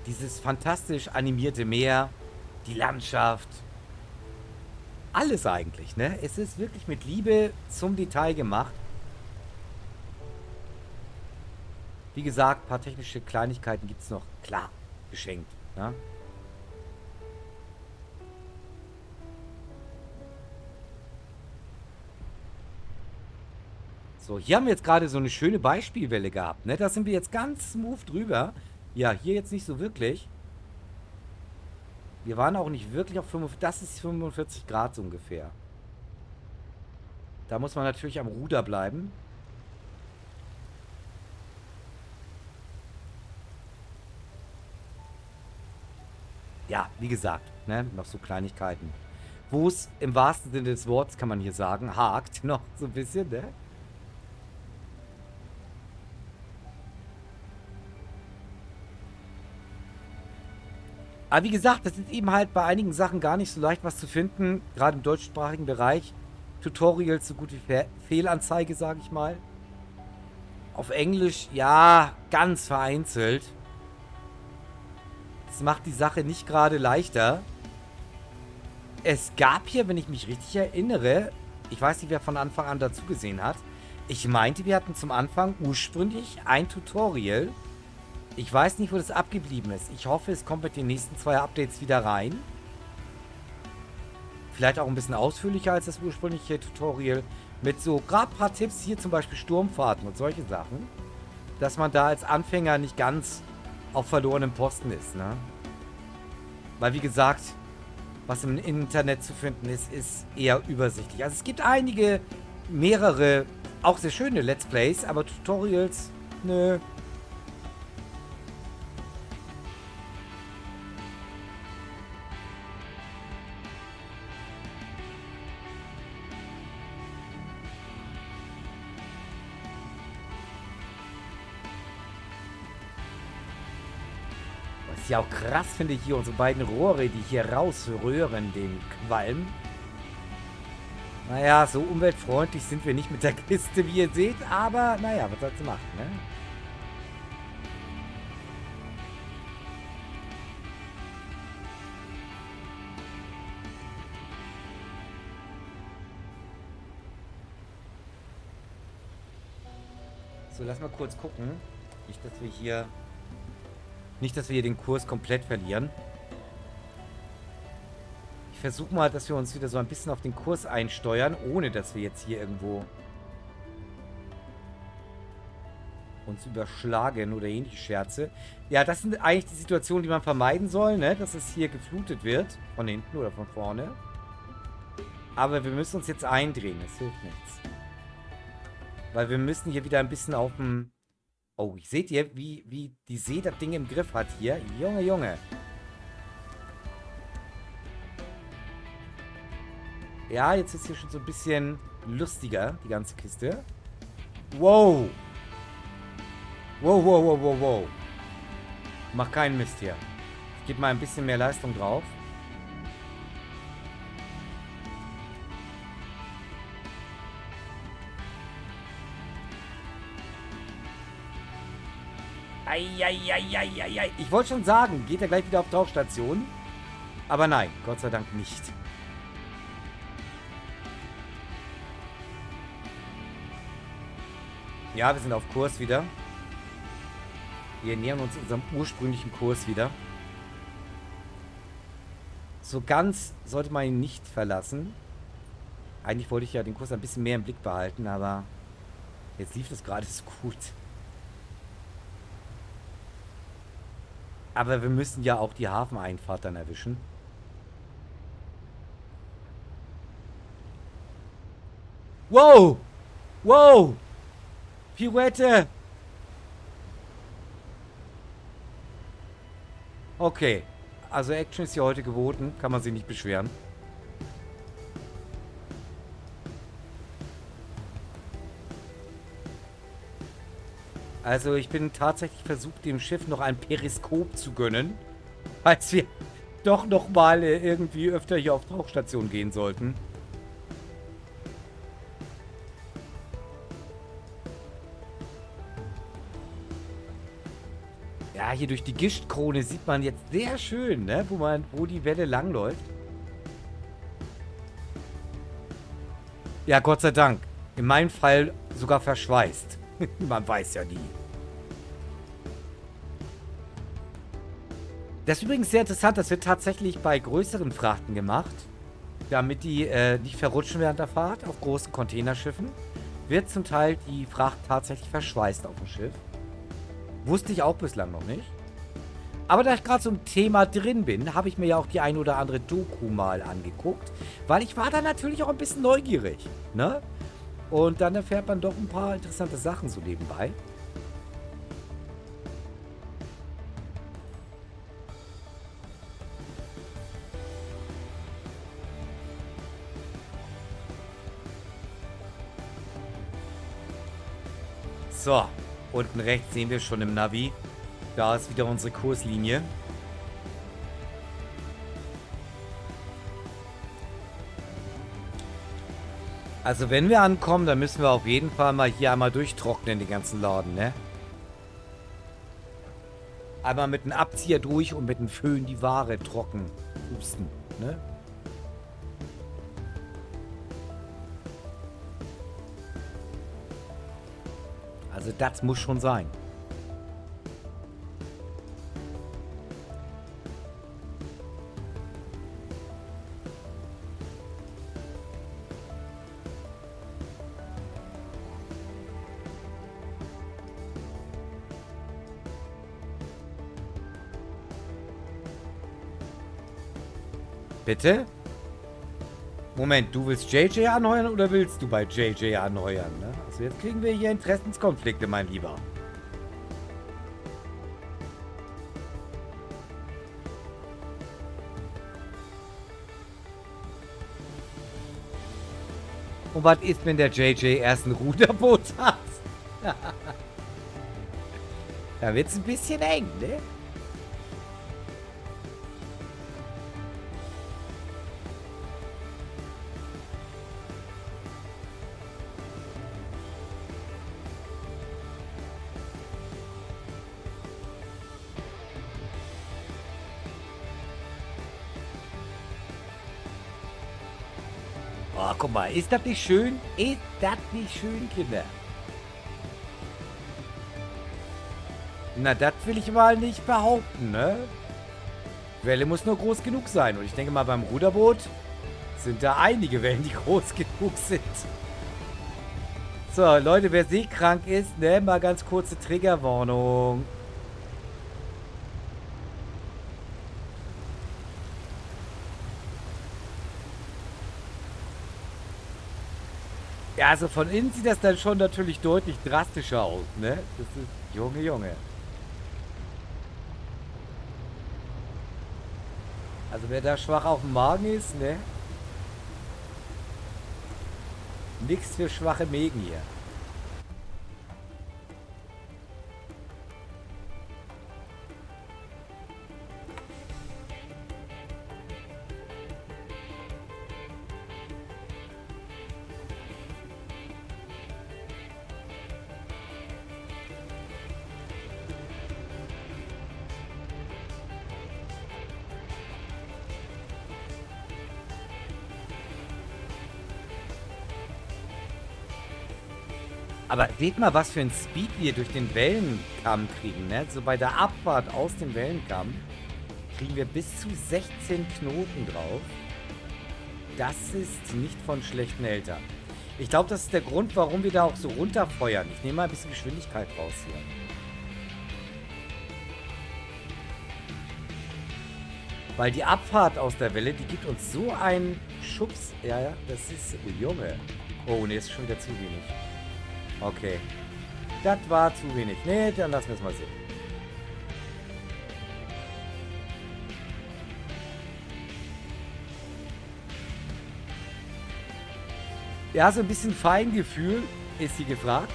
Dieses fantastisch animierte Meer, die Landschaft. Alles eigentlich, ne? Es ist wirklich mit Liebe zum Detail gemacht. Wie gesagt, ein paar technische Kleinigkeiten gibt es noch. Klar, geschenkt, ne? So, hier haben wir jetzt gerade so eine schöne Beispielwelle gehabt, ne? Da sind wir jetzt ganz smooth drüber. Ja, hier jetzt nicht so wirklich. Wir waren auch nicht wirklich auf 45, das ist 45 Grad so ungefähr. Da muss man natürlich am Ruder bleiben. Ja, wie gesagt, ne? Noch so Kleinigkeiten. Wo es im wahrsten Sinne des Wortes, kann man hier sagen, hakt noch so ein bisschen, ne? Aber wie gesagt, das ist eben halt bei einigen Sachen gar nicht so leicht, was zu finden, gerade im deutschsprachigen Bereich. Tutorials so gut wie Fehlanzeige, sage ich mal. Auf Englisch, ja, ganz vereinzelt. Das macht die Sache nicht gerade leichter. Es gab hier, wenn ich mich richtig erinnere, ich weiß nicht, wer von Anfang an dazu gesehen hat. Ich meinte, wir hatten zum Anfang ursprünglich ein Tutorial. Ich weiß nicht, wo das abgeblieben ist. Ich hoffe, es kommt mit den nächsten 2 Updates wieder rein. Vielleicht auch ein bisschen ausführlicher als das ursprüngliche Tutorial. Mit so gerade ein paar Tipps, hier zum Beispiel Sturmfahrten und solche Sachen. Dass man da als Anfänger nicht ganz auf verlorenem Posten ist, ne? Weil, wie gesagt, was im Internet zu finden ist, ist eher übersichtlich. Also es gibt mehrere, auch sehr schöne Let's Plays, aber Tutorials, nö. Was ich auch krass finde, hier unsere beiden Rohre, die hier rausrühren, den Qualm. Naja, so umweltfreundlich sind wir nicht mit der Kiste, wie ihr seht, aber naja, was soll's machen, ne? So, lass mal kurz gucken. Nicht, dass wir hier den Kurs komplett verlieren. Ich versuche mal, dass wir uns wieder so ein bisschen auf den Kurs einsteuern, ohne dass wir jetzt hier irgendwo uns überschlagen oder ähnliche Scherze. Ja, das sind eigentlich die Situationen, die man vermeiden soll, ne? Dass es hier geflutet wird. Von hinten oder von vorne. Aber wir müssen uns jetzt eindrehen. Das hilft nichts. Weil wir müssen hier wieder ein bisschen auf dem... Oh, seht ihr, wie die See das Ding im Griff hat hier? Junge, Junge. Ja, jetzt ist hier schon so ein bisschen lustiger, die ganze Kiste. Wow. Wow, wow, wow, wow, wow. Mach keinen Mist hier. Ich gebe mal ein bisschen mehr Leistung drauf. Eieieiei. Ich wollte schon sagen, geht er gleich wieder auf Tauchstation? Aber nein, Gott sei Dank nicht. Ja, wir sind auf Kurs wieder. Wir nähern uns unserem ursprünglichen Kurs wieder. So ganz sollte man ihn nicht verlassen. Eigentlich wollte ich ja den Kurs ein bisschen mehr im Blick behalten, aber jetzt lief das gerade so gut. Aber wir müssen ja auch die Hafeneinfahrt dann erwischen. Wow! Wow! Pirouette! Okay. Also Action ist hier heute geboten. Kann man sich nicht beschweren. Also ich bin tatsächlich versucht, dem Schiff noch ein Periskop zu gönnen. Falls wir doch noch mal irgendwie öfter hier auf Tauchstation gehen sollten. Ja, hier durch die Gischtkrone sieht man jetzt sehr schön, ne? Wo die Welle langläuft. Ja, Gott sei Dank. In meinem Fall sogar verschweißt. Man weiß ja nie. Das ist übrigens sehr interessant. Das wird tatsächlich bei größeren Frachten gemacht. Damit die nicht verrutschen während der Fahrt auf großen Containerschiffen. Wird zum Teil die Fracht tatsächlich verschweißt auf dem Schiff. Wusste ich auch bislang noch nicht. Aber da ich gerade so im Thema drin bin, habe ich mir ja auch die ein oder andere Doku mal angeguckt. Weil ich war da natürlich auch ein bisschen neugierig. Ne? Und dann erfährt man doch ein paar interessante Sachen so nebenbei. So, unten rechts sehen wir schon im Navi. Da ist wieder unsere Kurslinie. Also wenn wir ankommen, dann müssen wir auf jeden Fall mal hier einmal durchtrocknen, den ganzen Laden, ne? Einmal mit dem Abzieher durch und mit dem Föhn die Ware trocken pusten, ne? Also das muss schon sein. Bitte? Moment, du willst JJ anheuern oder willst du bei JJ anheuern, ne? Also jetzt kriegen wir hier Interessenskonflikte, mein Lieber. Und was ist, wenn der JJ erst ein Ruderboot hat? Da wird's ein bisschen eng, ne? Oh, guck mal, ist das nicht schön? Ist das nicht schön, Kinder? Na, das will ich mal nicht behaupten, ne? Welle muss nur groß genug sein. Und ich denke mal, beim Ruderboot sind da einige Wellen, die groß genug sind. So, Leute, wer seekrank ist, ne, mal ganz kurze Triggerwarnung. Ja, also von innen sieht das dann schon natürlich deutlich drastischer aus, ne? Das ist, Junge, Junge. Also wer da schwach auf dem Magen ist, ne? Nix für schwache Mägen hier. Aber seht mal, was für ein Speed wir durch den Wellenkamm kriegen, ne? So bei der Abfahrt aus dem Wellenkamm kriegen wir bis zu 16 Knoten drauf. Das ist nicht von schlechten Eltern. Ich glaube, das ist der Grund, warum wir da auch so runterfeuern. Ich nehme mal ein bisschen Geschwindigkeit raus hier. Weil die Abfahrt aus der Welle, die gibt uns so einen Schubs. Ja, ja, das ist... Oh, Junge. Oh, ne, ist schon wieder zu wenig. Okay. Das war zu wenig. Nee, dann lassen wir es mal sehen. Ja, so ein bisschen Feingefühl ist hier gefragt.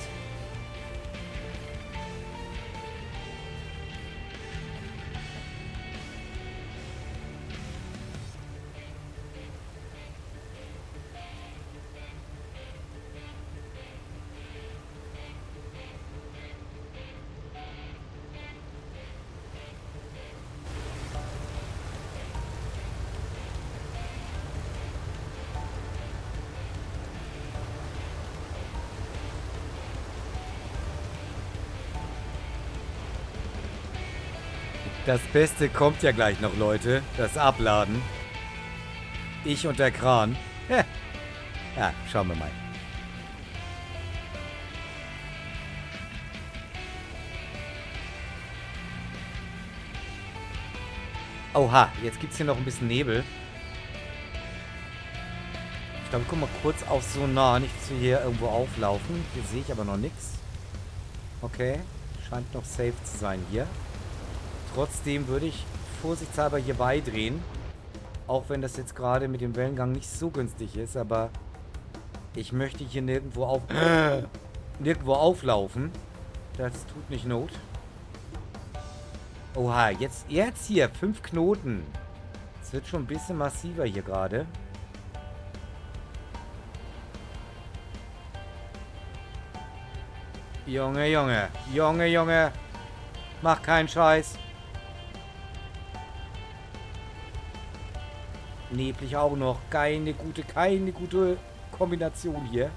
Das Beste kommt ja gleich noch, Leute. Das Abladen. Ich und der Kran. Ja, schauen wir mal. Oha, jetzt gibt es hier noch ein bisschen Nebel. Ich glaube, guck mal kurz auf Sonar. Nicht, dass wir hier irgendwo auflaufen. Hier sehe ich aber noch nichts. Okay, scheint noch safe zu sein hier. Trotzdem würde ich vorsichtshalber hier beidrehen. Auch wenn das jetzt gerade mit dem Wellengang nicht so günstig ist, aber ich möchte hier nirgendwo auflaufen. Das tut nicht Not. Oha, jetzt hier 5 Knoten. Es wird schon ein bisschen massiver hier gerade. Junge, Junge. Junge, Junge. Mach keinen Scheiß. Neblig auch noch. Keine gute Kombination hier.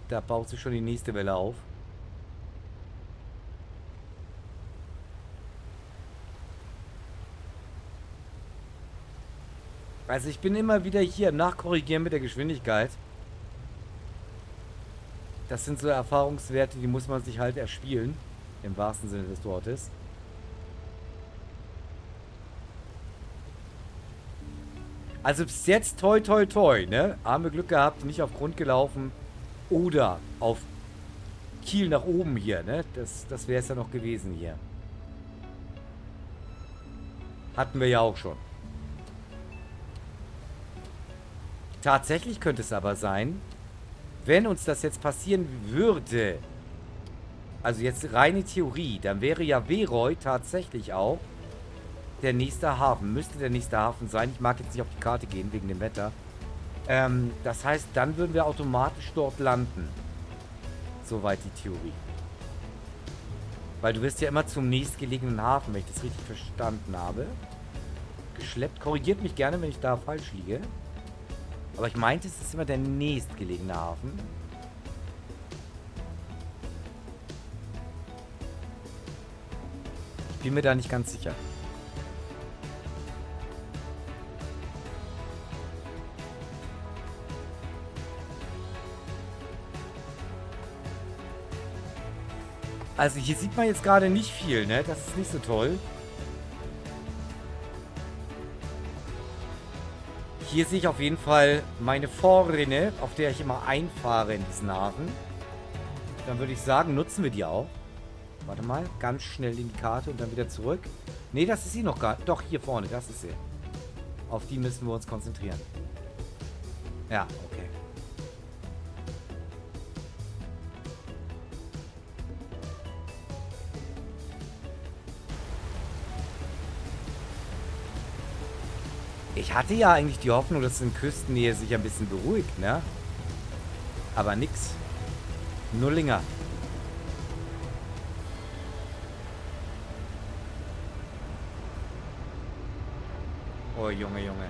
Da baut sich schon die nächste Welle auf. Also ich bin immer wieder hier nachkorrigieren mit der Geschwindigkeit. Das sind so Erfahrungswerte, die muss man sich halt erspielen. Im wahrsten Sinne des Wortes. Also bis jetzt toi toi toi, ne? Haben wir Glück gehabt, nicht auf Grund gelaufen. Oder auf Kiel nach oben hier, ne? Das wäre es ja noch gewesen hier. Hatten wir ja auch schon. Tatsächlich könnte es aber sein, wenn uns das jetzt passieren würde, also jetzt reine Theorie, dann wäre ja Veroy tatsächlich auch der nächste Hafen. Müsste der nächste Hafen sein. Ich mag jetzt nicht auf die Karte gehen, wegen dem Wetter. Das heißt, dann würden wir automatisch dort landen. Soweit die Theorie. Weil du wirst ja immer zum nächstgelegenen Hafen, wenn ich das richtig verstanden habe. Geschleppt. Korrigiert mich gerne, wenn ich da falsch liege. Aber ich meinte, es ist immer der nächstgelegene Hafen. Ich bin mir da nicht ganz sicher. Also hier sieht man jetzt gerade nicht viel, ne? Das ist nicht so toll. Hier sehe ich auf jeden Fall meine Vorrinne, auf der ich immer einfahre in diesen Hafen. Dann würde ich sagen, nutzen wir die auch. Warte mal, ganz schnell in die Karte und dann wieder zurück. Ne, das ist sie noch gar nicht. Doch, hier vorne, das ist sie. Auf die müssen wir uns konzentrieren. Ja, okay. Ich hatte ja eigentlich die Hoffnung, dass in Küstennähe sich ein bisschen beruhigt, ne? Aber nix. Nullinger. Oh, Junge, Junge.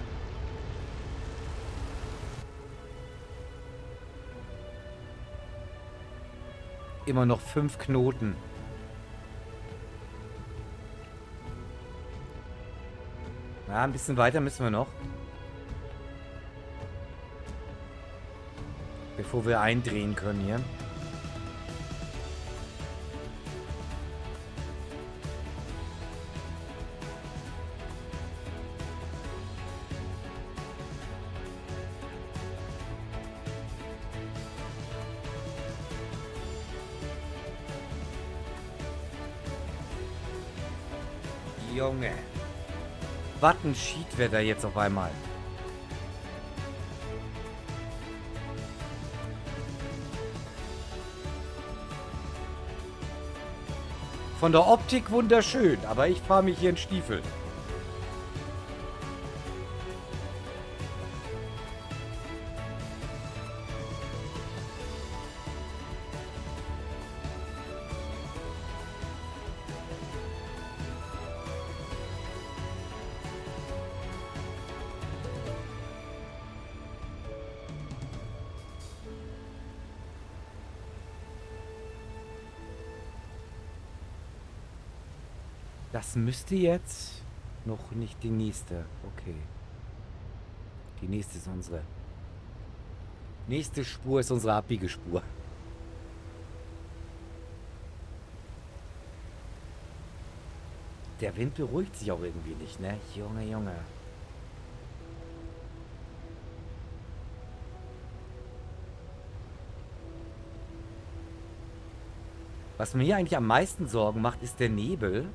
Immer noch 5 Knoten. Ja, ein bisschen weiter müssen wir noch. Bevor wir eindrehen können hier. Junge. Was ein Schiedwetter jetzt auf einmal. Von der Optik wunderschön, aber ich fahre mich hier in Stiefeln. Das müsste jetzt noch nicht die nächste. Okay. Die nächste ist unsere. Nächste Spur ist unsere Abbiegespur. Der Wind beruhigt sich auch irgendwie nicht, ne? Junge, Junge. Was mir eigentlich am meisten Sorgen macht, ist der Nebel.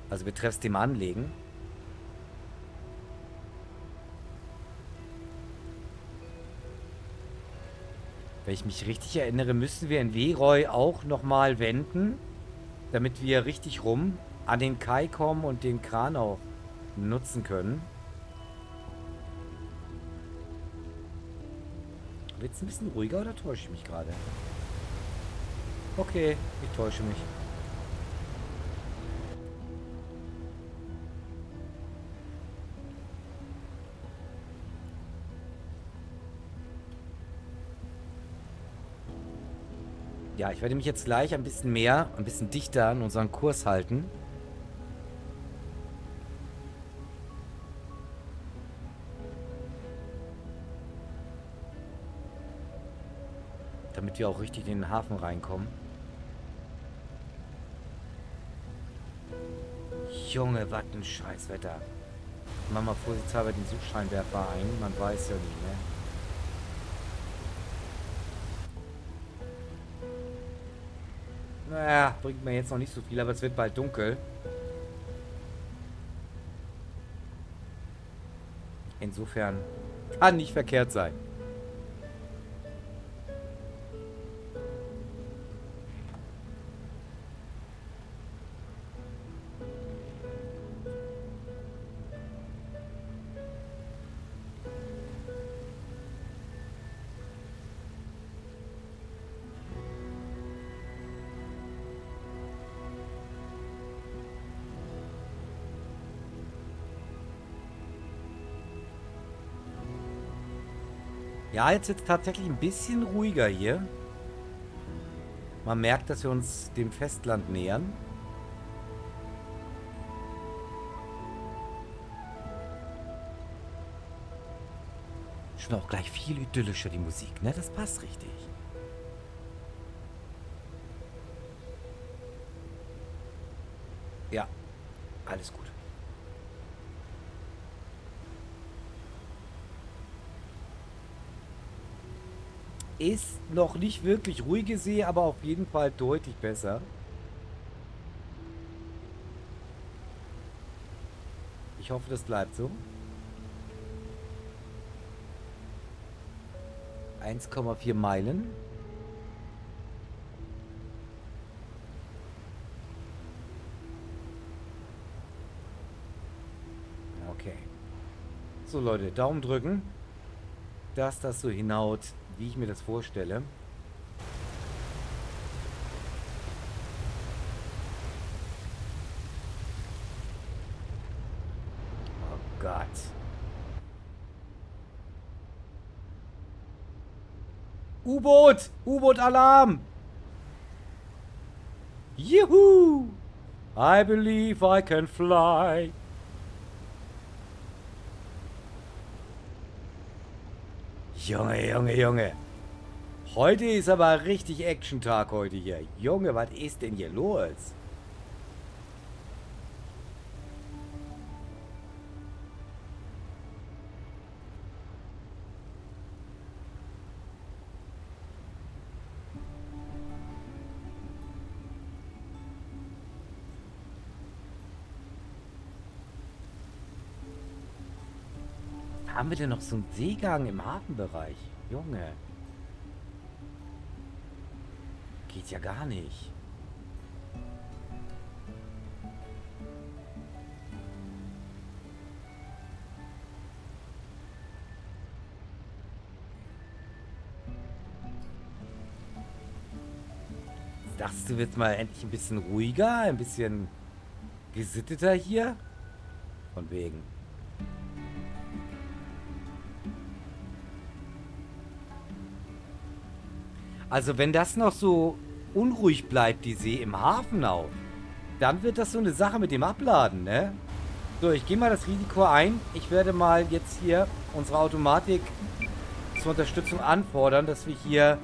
Also betreffs dem Anlegen. Wenn ich mich richtig erinnere, müssen wir in Veroy auch nochmal wenden, damit wir richtig rum an den Kai kommen und den Kran auch nutzen können. Wird es ein bisschen ruhiger oder täusche ich mich gerade? Okay, ich täusche mich. Ja, ich werde mich jetzt gleich ein bisschen dichter an unseren Kurs halten. Damit wir auch richtig in den Hafen reinkommen. Junge, was ein Scheißwetter. Mach mal vorsichtshalber den Suchscheinwerfer ein. Man weiß ja nicht, ne? Naja, bringt mir jetzt noch nicht so viel, aber es wird bald dunkel. Insofern kann nicht verkehrt sein. Ja, jetzt wird es tatsächlich ein bisschen ruhiger hier. Man merkt, dass wir uns dem Festland nähern. Schon auch gleich viel idyllischer die Musik, ne? Das passt richtig. Ja, alles gut. Ist noch nicht wirklich ruhige See, aber auf jeden Fall deutlich besser. Ich hoffe, das bleibt so. 1,4 Meilen. Okay. So Leute, Daumen drücken, dass das so hinhaut, wie ich mir das vorstelle. Oh Gott. U-Boot! U-Boot-Alarm! Juhu! I believe I can fly. Junge, Junge, Junge. Heute ist aber richtig Action-Tag heute hier. Junge, was ist denn hier los? Haben wir denn noch so einen Seegang im Hafenbereich? Junge. Geht ja gar nicht. Dachtest du, wird mal endlich ein bisschen ruhiger, ein bisschen gesitteter hier? Von wegen. Also wenn das noch so unruhig bleibt, die See im Hafen auch, dann wird das so eine Sache mit dem Abladen, ne? So, ich gehe mal das Risiko ein. Ich werde mal jetzt hier unsere Automatik zur Unterstützung anfordern, dass wir hier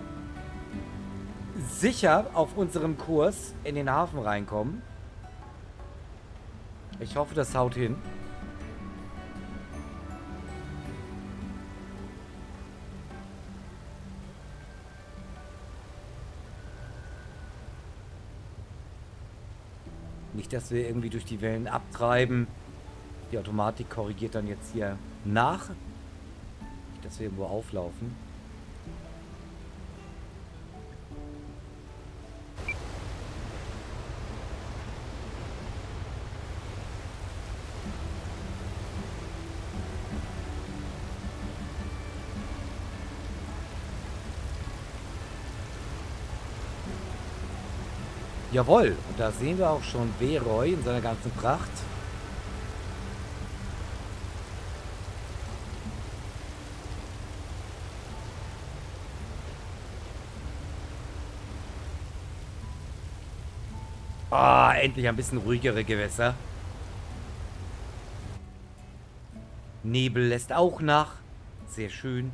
sicher auf unserem Kurs in den Hafen reinkommen. Ich hoffe, das haut hin. Nicht, dass wir irgendwie durch die Wellen abtreiben. Die Automatik korrigiert dann jetzt hier nach. Nicht, dass wir irgendwo auflaufen. Jawohl, und da sehen wir auch schon Veroy in seiner ganzen Pracht. Ah, endlich ein bisschen ruhigere Gewässer. Nebel lässt auch nach. Sehr schön.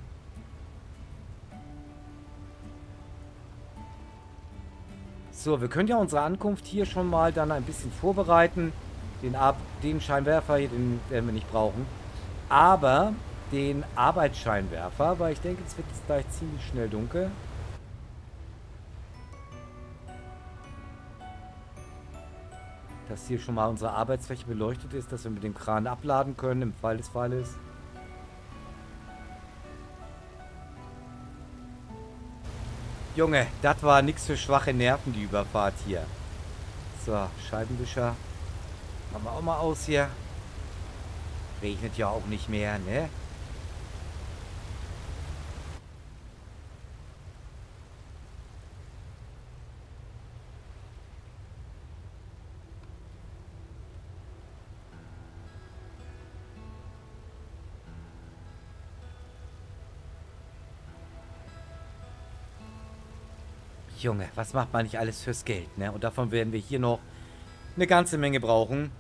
So, wir können ja unsere Ankunft hier schon mal dann ein bisschen vorbereiten. Den Scheinwerfer hier, den werden wir nicht brauchen. Aber den Arbeitsscheinwerfer, weil ich denke, es wird jetzt gleich ziemlich schnell dunkel. Dass hier schon mal unsere Arbeitsfläche beleuchtet ist, dass wir mit dem Kran abladen können, im Fall des Falles. Junge, das war nichts für schwache Nerven, die Überfahrt hier. So, Scheibenwischer. Machen wir auch mal aus hier. Regnet ja auch nicht mehr, ne? Junge, was macht man nicht alles fürs Geld, ne? Und davon werden wir hier noch eine ganze Menge brauchen.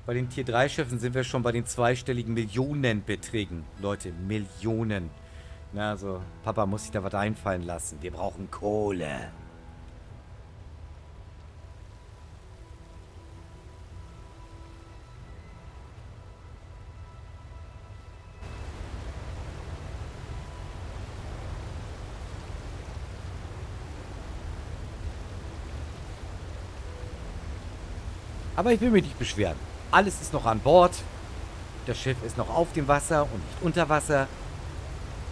Bei den Tier 3 Schiffen sind wir schon bei den zweistelligen Millionenbeträgen. Leute, Millionen. Na, also, Papa muss sich da was einfallen lassen. Wir brauchen Kohle. Aber ich will mich nicht beschweren. Alles ist noch an Bord. Das Schiff ist noch auf dem Wasser und nicht unter Wasser.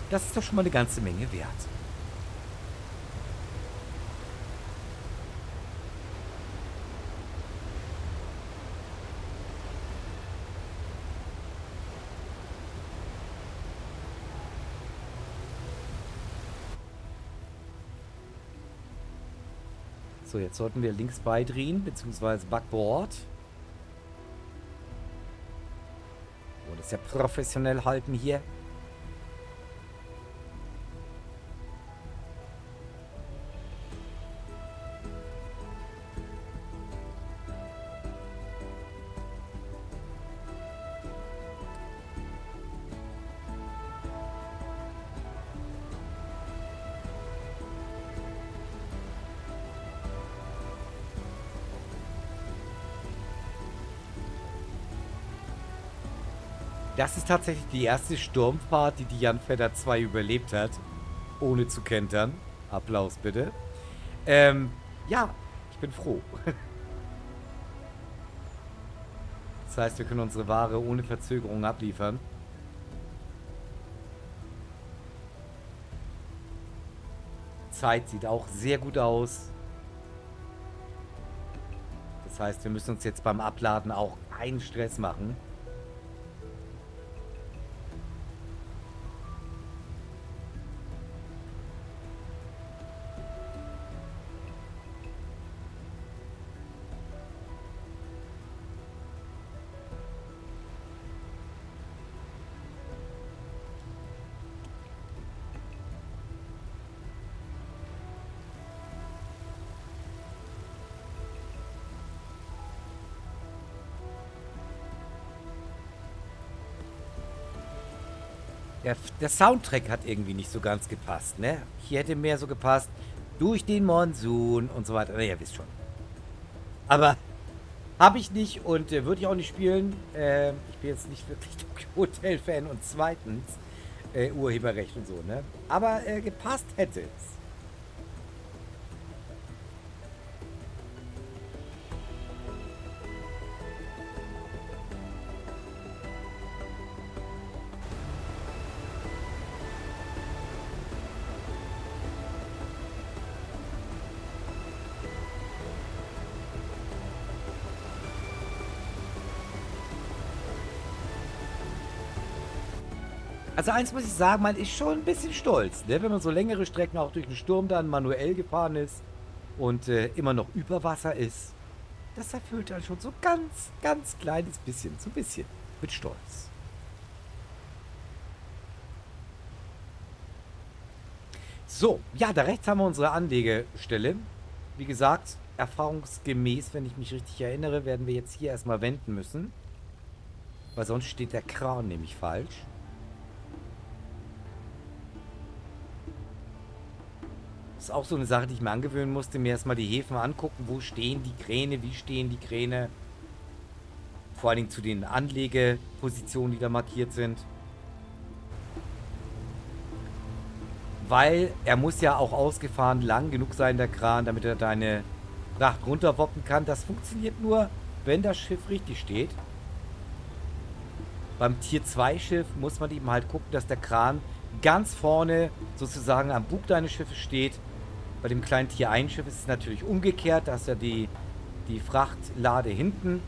Das ist doch schon mal eine ganze Menge wert. So, jetzt sollten wir links beidrehen, beziehungsweise Backboard. Oh, das ist ja professionell halten hier. Das ist tatsächlich die erste Sturmfahrt, die die Janfedder 2 überlebt hat. Ohne zu kentern. Applaus bitte. Ja, ich bin froh. Das heißt, wir können unsere Ware ohne Verzögerung abliefern. Zeit sieht auch sehr gut aus. Das heißt, wir müssen uns jetzt beim Abladen auch keinen Stress machen. Der Soundtrack hat irgendwie nicht so ganz gepasst, ne? Hier hätte mehr so gepasst. Durch den Monsun und so weiter. Na, ihr wisst schon. Aber habe ich nicht und würde ich auch nicht spielen. Ich bin jetzt nicht wirklich Tokyo Hotel-Fan und zweitens Urheberrecht und so, ne? Aber gepasst hätte es. Also eins muss ich sagen, man ist schon ein bisschen stolz, ne? Wenn man so längere Strecken auch durch den Sturm dann manuell gefahren ist. und immer noch über Wasser ist, das erfüllt dann schon so ganz, ganz kleines bisschen, so ein bisschen mit Stolz. So, ja, da rechts haben wir unsere Anlegestelle. Wie gesagt, erfahrungsgemäß, wenn ich mich richtig erinnere, werden wir jetzt hier erstmal wenden müssen. Weil sonst steht der Kran nämlich falsch. Das ist auch so eine Sache, die ich mir angewöhnen musste. Mir erstmal die Häfen angucken. Wo stehen die Kräne? Wie stehen die Kräne? Vor allen Dingen zu den Anlegepositionen, die da markiert sind. Weil er muss ja auch ausgefahren lang genug sein, der Kran, damit er deine Fracht runterwoppen kann. Das funktioniert nur, wenn das Schiff richtig steht. Beim Tier 2 Schiff muss man eben halt gucken, dass der Kran ganz vorne sozusagen am Bug deines Schiffes steht. Bei dem kleinen Tier 1 Schiff ist es natürlich umgekehrt, da ist ja die Frachtlade hinten.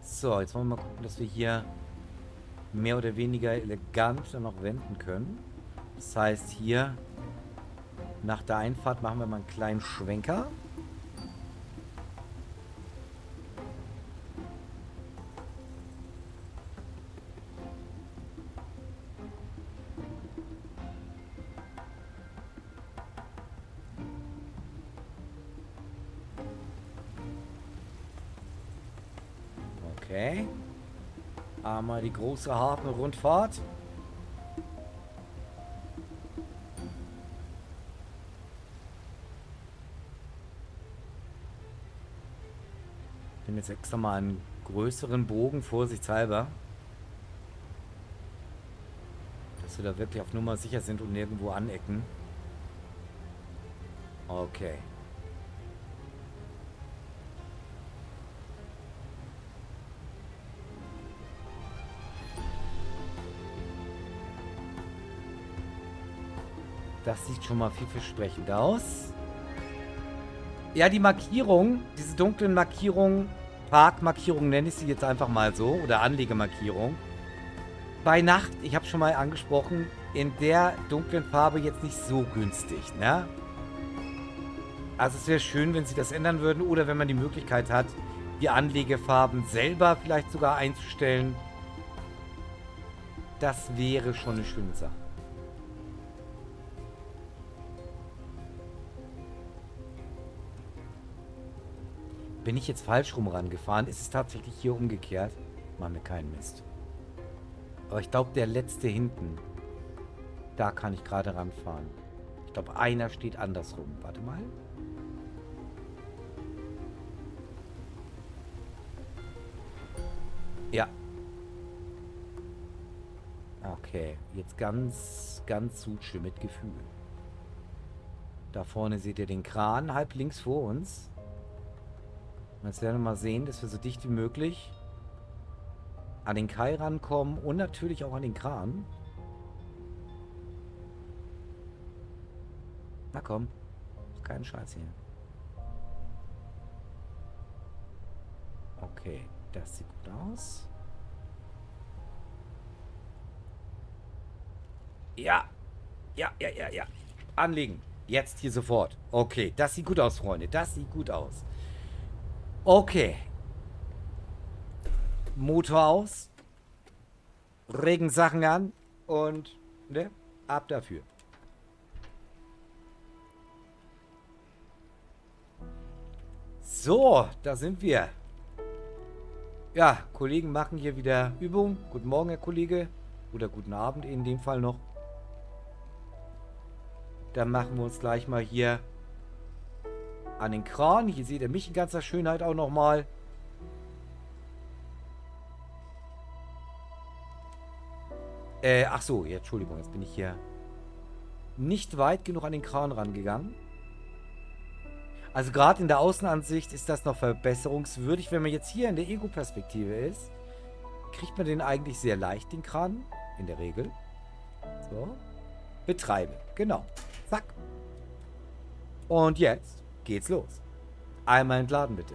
So, jetzt wollen wir mal gucken, dass wir hier mehr oder weniger elegant dann noch wenden können. Das heißt, hier nach der Einfahrt machen wir mal einen kleinen Schwenker. Okay. Einmal die große Hafenrundfahrt. Ich bin jetzt extra mal einen größeren Bogen, vorsichtshalber. Dass wir da wirklich auf Nummer sicher sind und nirgendwo anecken. Okay. Das sieht schon mal vielversprechend aus. Ja, die Markierung, diese dunklen Markierungen, Parkmarkierungen nenne ich sie jetzt einfach mal so, oder Anlegemarkierung. Bei Nacht, ich habe schon mal angesprochen, in der dunklen Farbe jetzt nicht so günstig, ne? Also es wäre schön, wenn sie das ändern würden oder wenn man die Möglichkeit hat, die Anlegefarben selber vielleicht sogar einzustellen. Das wäre schon eine schöne Sache. Bin ich jetzt falsch rum rangefahren? Ist es tatsächlich hier umgekehrt? Machen wir keinen Mist. Aber ich glaube, der letzte hinten, da kann ich gerade ranfahren. Ich glaube, einer steht andersrum. Warte mal. Ja. Okay, jetzt ganz, ganz Suche mit Gefühl. Da vorne seht ihr den Kran, halb links vor uns. Und jetzt werden wir mal sehen, dass wir so dicht wie möglich an den Kai rankommen und natürlich auch an den Kran. Na komm, kein Scheiß hier. Okay, das sieht gut aus. Ja, ja. Anlegen. Jetzt hier sofort. Okay, das sieht gut aus, Freunde. Das sieht gut aus. Okay. Motor aus. Regensachen an. Und, ne, ab dafür. So, da sind wir. Ja, Kollegen machen hier wieder Übung. Guten Morgen, Herr Kollege. Oder guten Abend in dem Fall noch. Dann machen wir uns gleich mal hier an den Kran. Hier seht ihr mich in ganzer Schönheit auch nochmal. Ach so, ja, Entschuldigung, jetzt bin ich hier nicht weit genug an den Kran rangegangen. Also gerade in der Außenansicht ist das noch verbesserungswürdig. Wenn man jetzt hier in der Ego-Perspektive ist, kriegt man den eigentlich sehr leicht, den Kran. In der Regel. So. Betreibe. Genau. Zack. Und jetzt geht's los. Einmal entladen, bitte.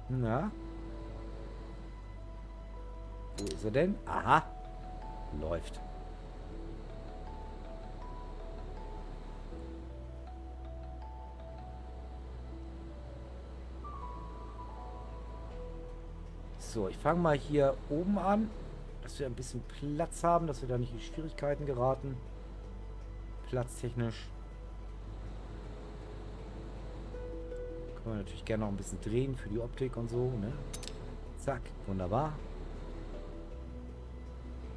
Na? Wo ist er denn? Aha. Läuft. So, ich fange mal hier oben an, dass wir ein bisschen Platz haben, dass wir da nicht in Schwierigkeiten geraten. Platztechnisch. Können wir natürlich gerne noch ein bisschen drehen für die Optik und so, ne? Zack, wunderbar.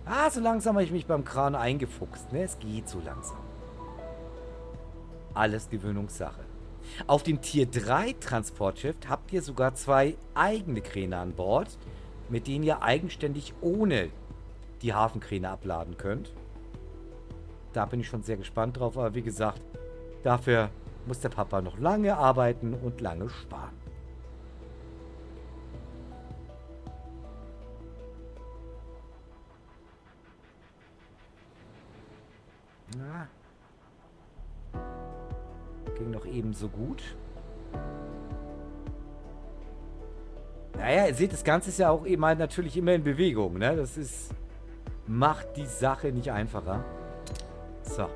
Ah, so langsam habe ich mich beim Kran eingefuchst, ne? Es geht so langsam. Alles Gewöhnungssache. Auf dem Tier 3 Transportschiff habt ihr sogar 2 eigene Kräne an Bord, mit denen ihr eigenständig ohne die Hafenkräne abladen könnt. Da bin ich schon sehr gespannt drauf, aber wie gesagt, dafür muss der Papa noch lange arbeiten und lange sparen. Na. Ging doch ebenso gut. Naja, ihr seht, das Ganze ist ja auch eben halt natürlich immer in Bewegung, ne? Das ist... macht die Sache nicht einfacher. So.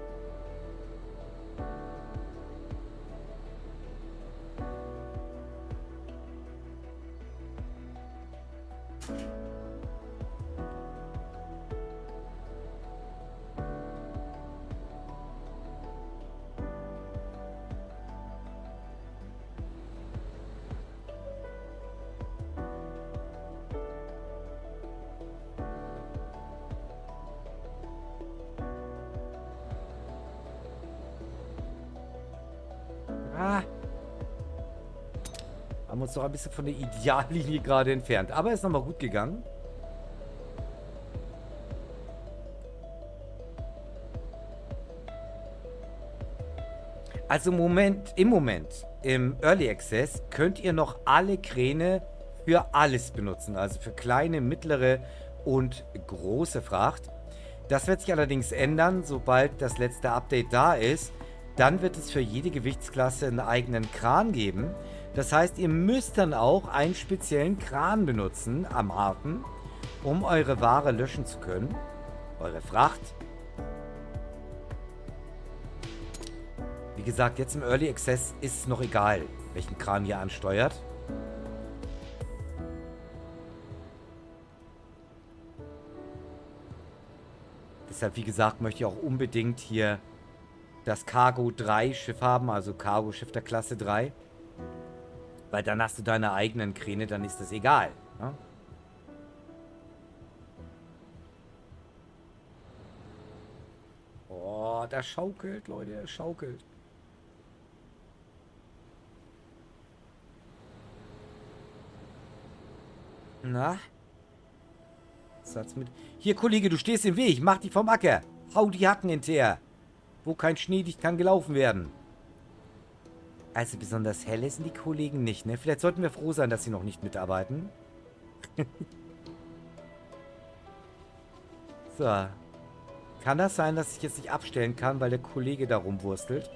Ah. Haben uns doch ein bisschen von der Ideallinie gerade entfernt. Aber ist nochmal gut gegangen. Also im Moment, im Early Access, könnt ihr noch alle Kräne für alles benutzen. Also für kleine, mittlere und große Fracht. Das wird sich allerdings ändern, sobald das letzte Update da ist. Dann wird es für jede Gewichtsklasse einen eigenen Kran geben. Das heißt, ihr müsst dann auch einen speziellen Kran benutzen am Hafen, um eure Ware löschen zu können. Eure Fracht. Wie gesagt, jetzt im Early Access ist es noch egal, welchen Kran ihr ansteuert. Deshalb, wie gesagt, möchte ich auch unbedingt hier das Cargo 3 Schiff haben, also Cargo Schiff der Klasse 3. Weil dann hast du deine eigenen Kräne, dann ist das egal. Ne? Oh, das schaukelt, Leute, das schaukelt. Na? Satz mit. Hier, Kollege, du stehst im Weg. Mach dich vom Acker. Hau die Hacken hinterher. Wo kein Schnee dicht kann gelaufen werden. Also besonders helle sind die Kollegen nicht, ne? Vielleicht sollten wir froh sein, dass sie noch nicht mitarbeiten. So. Kann das sein, dass ich jetzt nicht abstellen kann, weil der Kollege da rumwurstelt?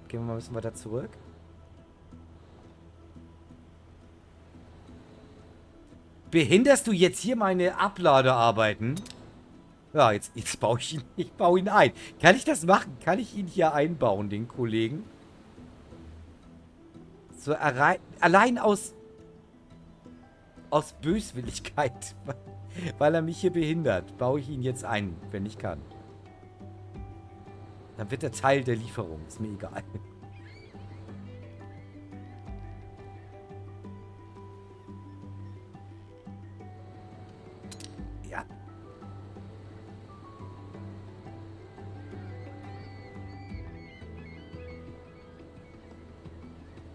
Gehen wir mal ein bisschen weiter zurück. Behinderst du jetzt hier meine Abladearbeiten? Ja, jetzt baue ich ihn. Ich baue ihn ein. Kann ich das machen? Kann ich ihn hier einbauen, den Kollegen? So, allein aus Böswilligkeit, weil er mich hier behindert, baue ich ihn jetzt ein, wenn ich kann. Dann wird er Teil der Lieferung. Ist mir egal. Ja.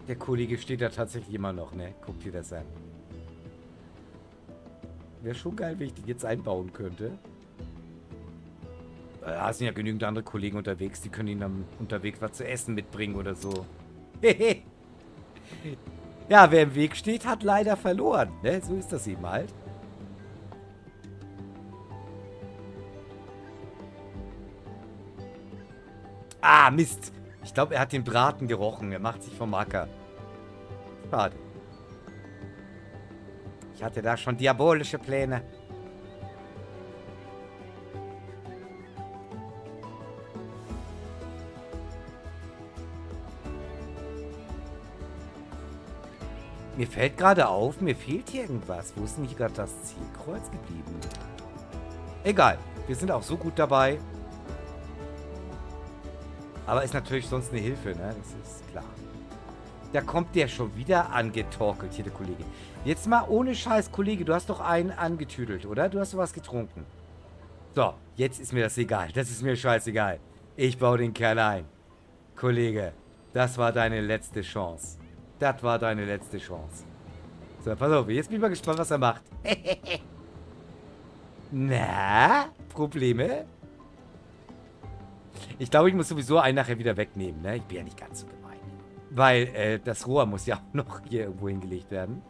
Der Kollege steht da tatsächlich immer noch, ne? Guck dir das an. Wäre schon geil, wenn ich den jetzt einbauen könnte. Da sind ja genügend andere Kollegen unterwegs, die können ihnen dann unterwegs was zu essen mitbringen oder so. Ja, wer im Weg steht, hat leider verloren, ne? So ist das eben halt. Ah, Mist. Ich glaube, er hat den Braten gerochen. Er macht sich vom Acker. Schade. Ich hatte da schon diabolische Pläne. Mir fällt gerade auf, mir fehlt hier irgendwas. Wo ist denn hier gerade das Zielkreuz geblieben? Egal, wir sind auch so gut dabei. Aber ist natürlich sonst eine Hilfe, ne? Das ist klar. Da kommt der schon wieder angetorkelt, hier der Kollege. Jetzt mal ohne Scheiß, Kollege, du hast doch einen angetüdelt, oder? Du hast doch was getrunken. So, jetzt ist mir das egal. Das ist mir scheißegal. Ich baue den Kerl ein. Kollege, das war deine letzte Chance. Das war deine letzte Chance. So, pass auf, jetzt bin ich mal gespannt, was er macht. Na, Probleme? Ich glaube, ich muss sowieso einen nachher wieder wegnehmen, ne? Ich bin ja nicht ganz so gemein. Weil, das Rohr muss ja auch noch hier irgendwo hingelegt werden.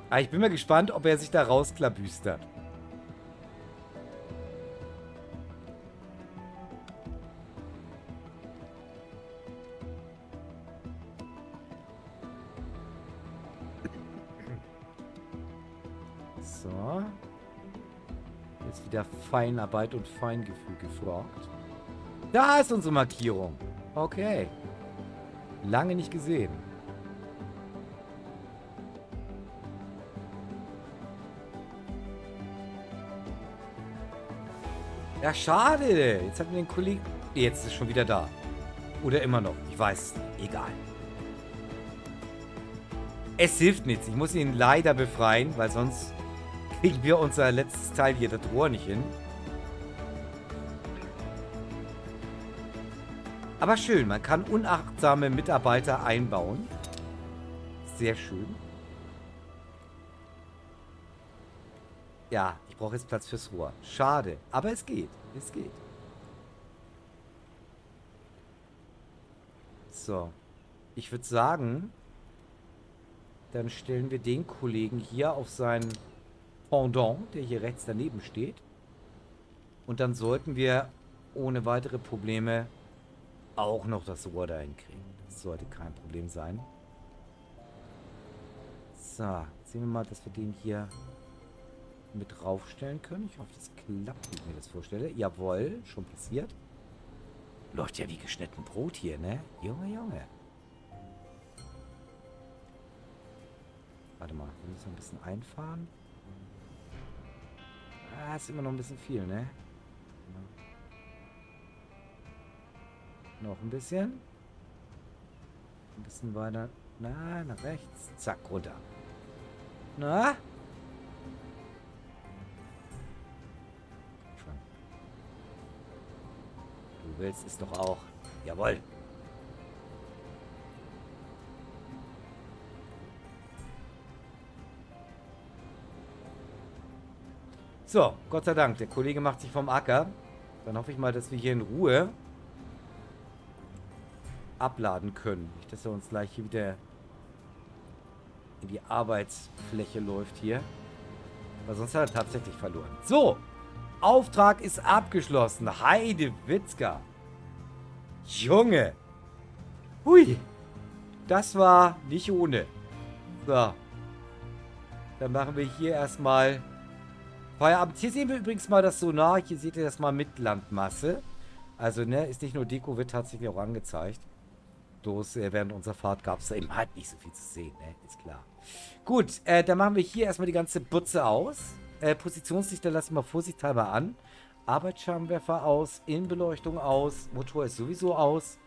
Aber ich bin mal gespannt, ob er sich da rausklabüstert. So. Jetzt wieder Feinarbeit und Feingefühl gefragt. Da ist unsere Markierung. Okay. Lange nicht gesehen. Ja, schade. Jetzt hatten wir den Kollegen... Jetzt ist es schon wieder da. Oder immer noch. Ich weiß es nicht. Egal. Es hilft nichts. Ich muss ihn leider befreien, weil sonst kriegen wir unser letztes Teil hier, das Rohr, nicht hin. Aber schön, man kann unachtsame Mitarbeiter einbauen. Sehr schön. Ja, ich brauche jetzt Platz fürs Rohr. Schade, aber es geht. Es geht. So. Ich würde sagen, dann stellen wir den Kollegen hier auf seinen Pendant, der hier rechts daneben steht. Und dann sollten wir ohne weitere Probleme auch noch das Rohr dahin kriegen. Das sollte kein Problem sein. So, sehen wir mal, dass wir den hier mit draufstellen können. Ich hoffe, das klappt, wie ich mir das vorstelle. Jawohl, schon passiert. Läuft ja wie geschnitten Brot hier, ne? Junge, Junge. Warte mal, wir müssen ein bisschen einfahren. Ah, ist immer noch ein bisschen viel, ne? Noch ein bisschen. Ein bisschen weiter. Na, nach rechts. Zack, runter. Na? Schon. Du willst es doch auch. Jawohl. So, Gott sei Dank. Der Kollege macht sich vom Acker. Dann hoffe ich mal, dass wir hier in Ruhe abladen können. Nicht, dass er uns gleich hier wieder in die Arbeitsfläche läuft hier. Weil sonst hat er tatsächlich verloren. So, Auftrag ist abgeschlossen. Heide Witzka. Junge. Hui. Das war nicht ohne. So. Dann machen wir hier erstmal Feierabend. Hier sehen wir übrigens mal das Sonar. Hier seht ihr das mal mit Landmasse. Also, ne, ist nicht nur Deko, wird tatsächlich auch angezeigt. Bloß während unserer Fahrt gab es da eben halt nicht so viel zu sehen, ne? Ist klar. Gut, dann machen wir hier erstmal die ganze Butze aus. Positionslichter lassen wir vorsichtshalber an. Arbeitsscheinwerfer aus, Innenbeleuchtung aus, Motor ist sowieso aus.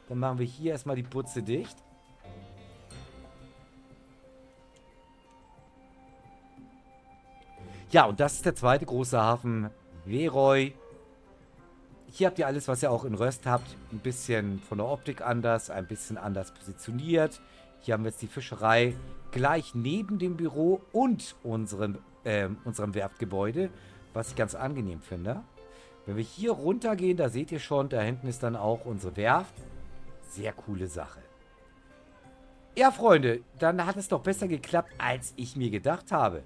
Dann machen wir hier erstmal die Butze dicht. Ja, und das ist der zweite große Hafen, Veroy. Hier habt ihr alles, was ihr auch in Röst habt. Ein bisschen von der Optik anders, ein bisschen anders positioniert. Hier haben wir jetzt die Fischerei gleich neben dem Büro und unserem Werftgebäude, was ich ganz angenehm finde. Wenn wir hier runtergehen, da seht ihr schon, da hinten ist dann auch unsere Werft. Sehr coole Sache. Ja, Freunde, dann hat es doch besser geklappt, als ich mir gedacht habe.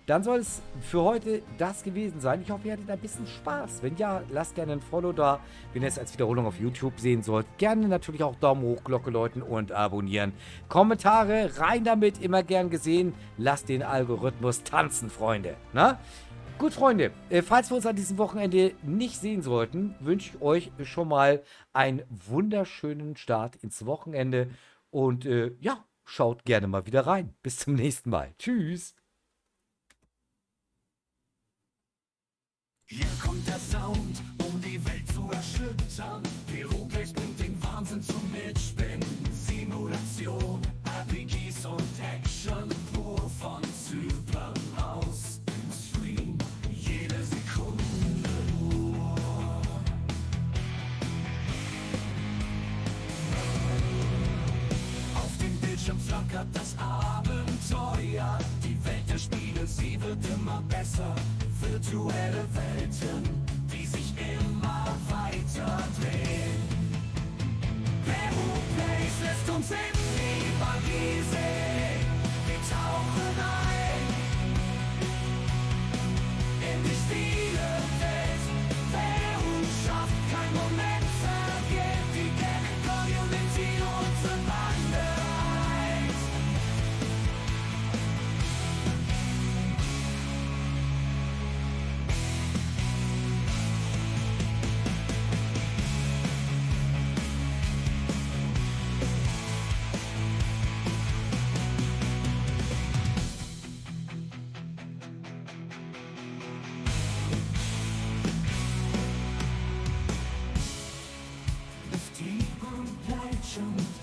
dann soll es für heute das gewesen sein. Ich hoffe, ihr hattet ein bisschen Spaß. Wenn ja, lasst gerne ein Follow da. Wenn ihr es als Wiederholung auf YouTube sehen sollt, gerne natürlich auch Daumen hoch, Glocke läuten und abonnieren. Kommentare, rein damit, immer gern gesehen. Lasst den Algorithmus tanzen, Freunde. Na? Gut, Freunde, falls wir uns an diesem Wochenende nicht sehen sollten, wünsche ich euch schon mal einen wunderschönen Start ins Wochenende. Und ja, schaut gerne mal wieder rein. Bis zum nächsten Mal. Tschüss. Hier kommt der Sound, um die Welt zu erschüttern. Peruplays bringt den Wahnsinn zum Mitspinnen. Simulation, RPGs und Action, pur von Zypern aus im Stream. Jede Sekunde nur. Auf dem Bildschirm flackert das Abenteuer. Die Welt der Spiele, sie wird immer besser. Virtuelle Welten, die sich immer weiter drehen. Peruplays lässt uns in die Magie sehen. Wir tauchen ein in die Spielewelt. Peru schafft kein Moment vergeht. Die Gaming Community unsere Bande eint.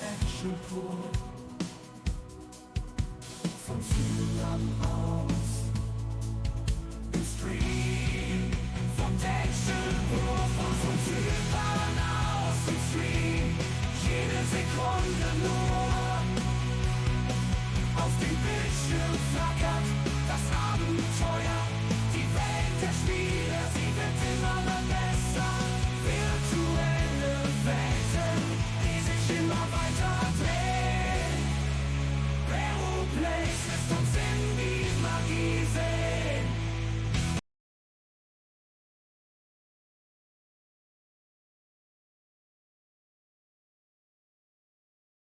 Action pur von Zypern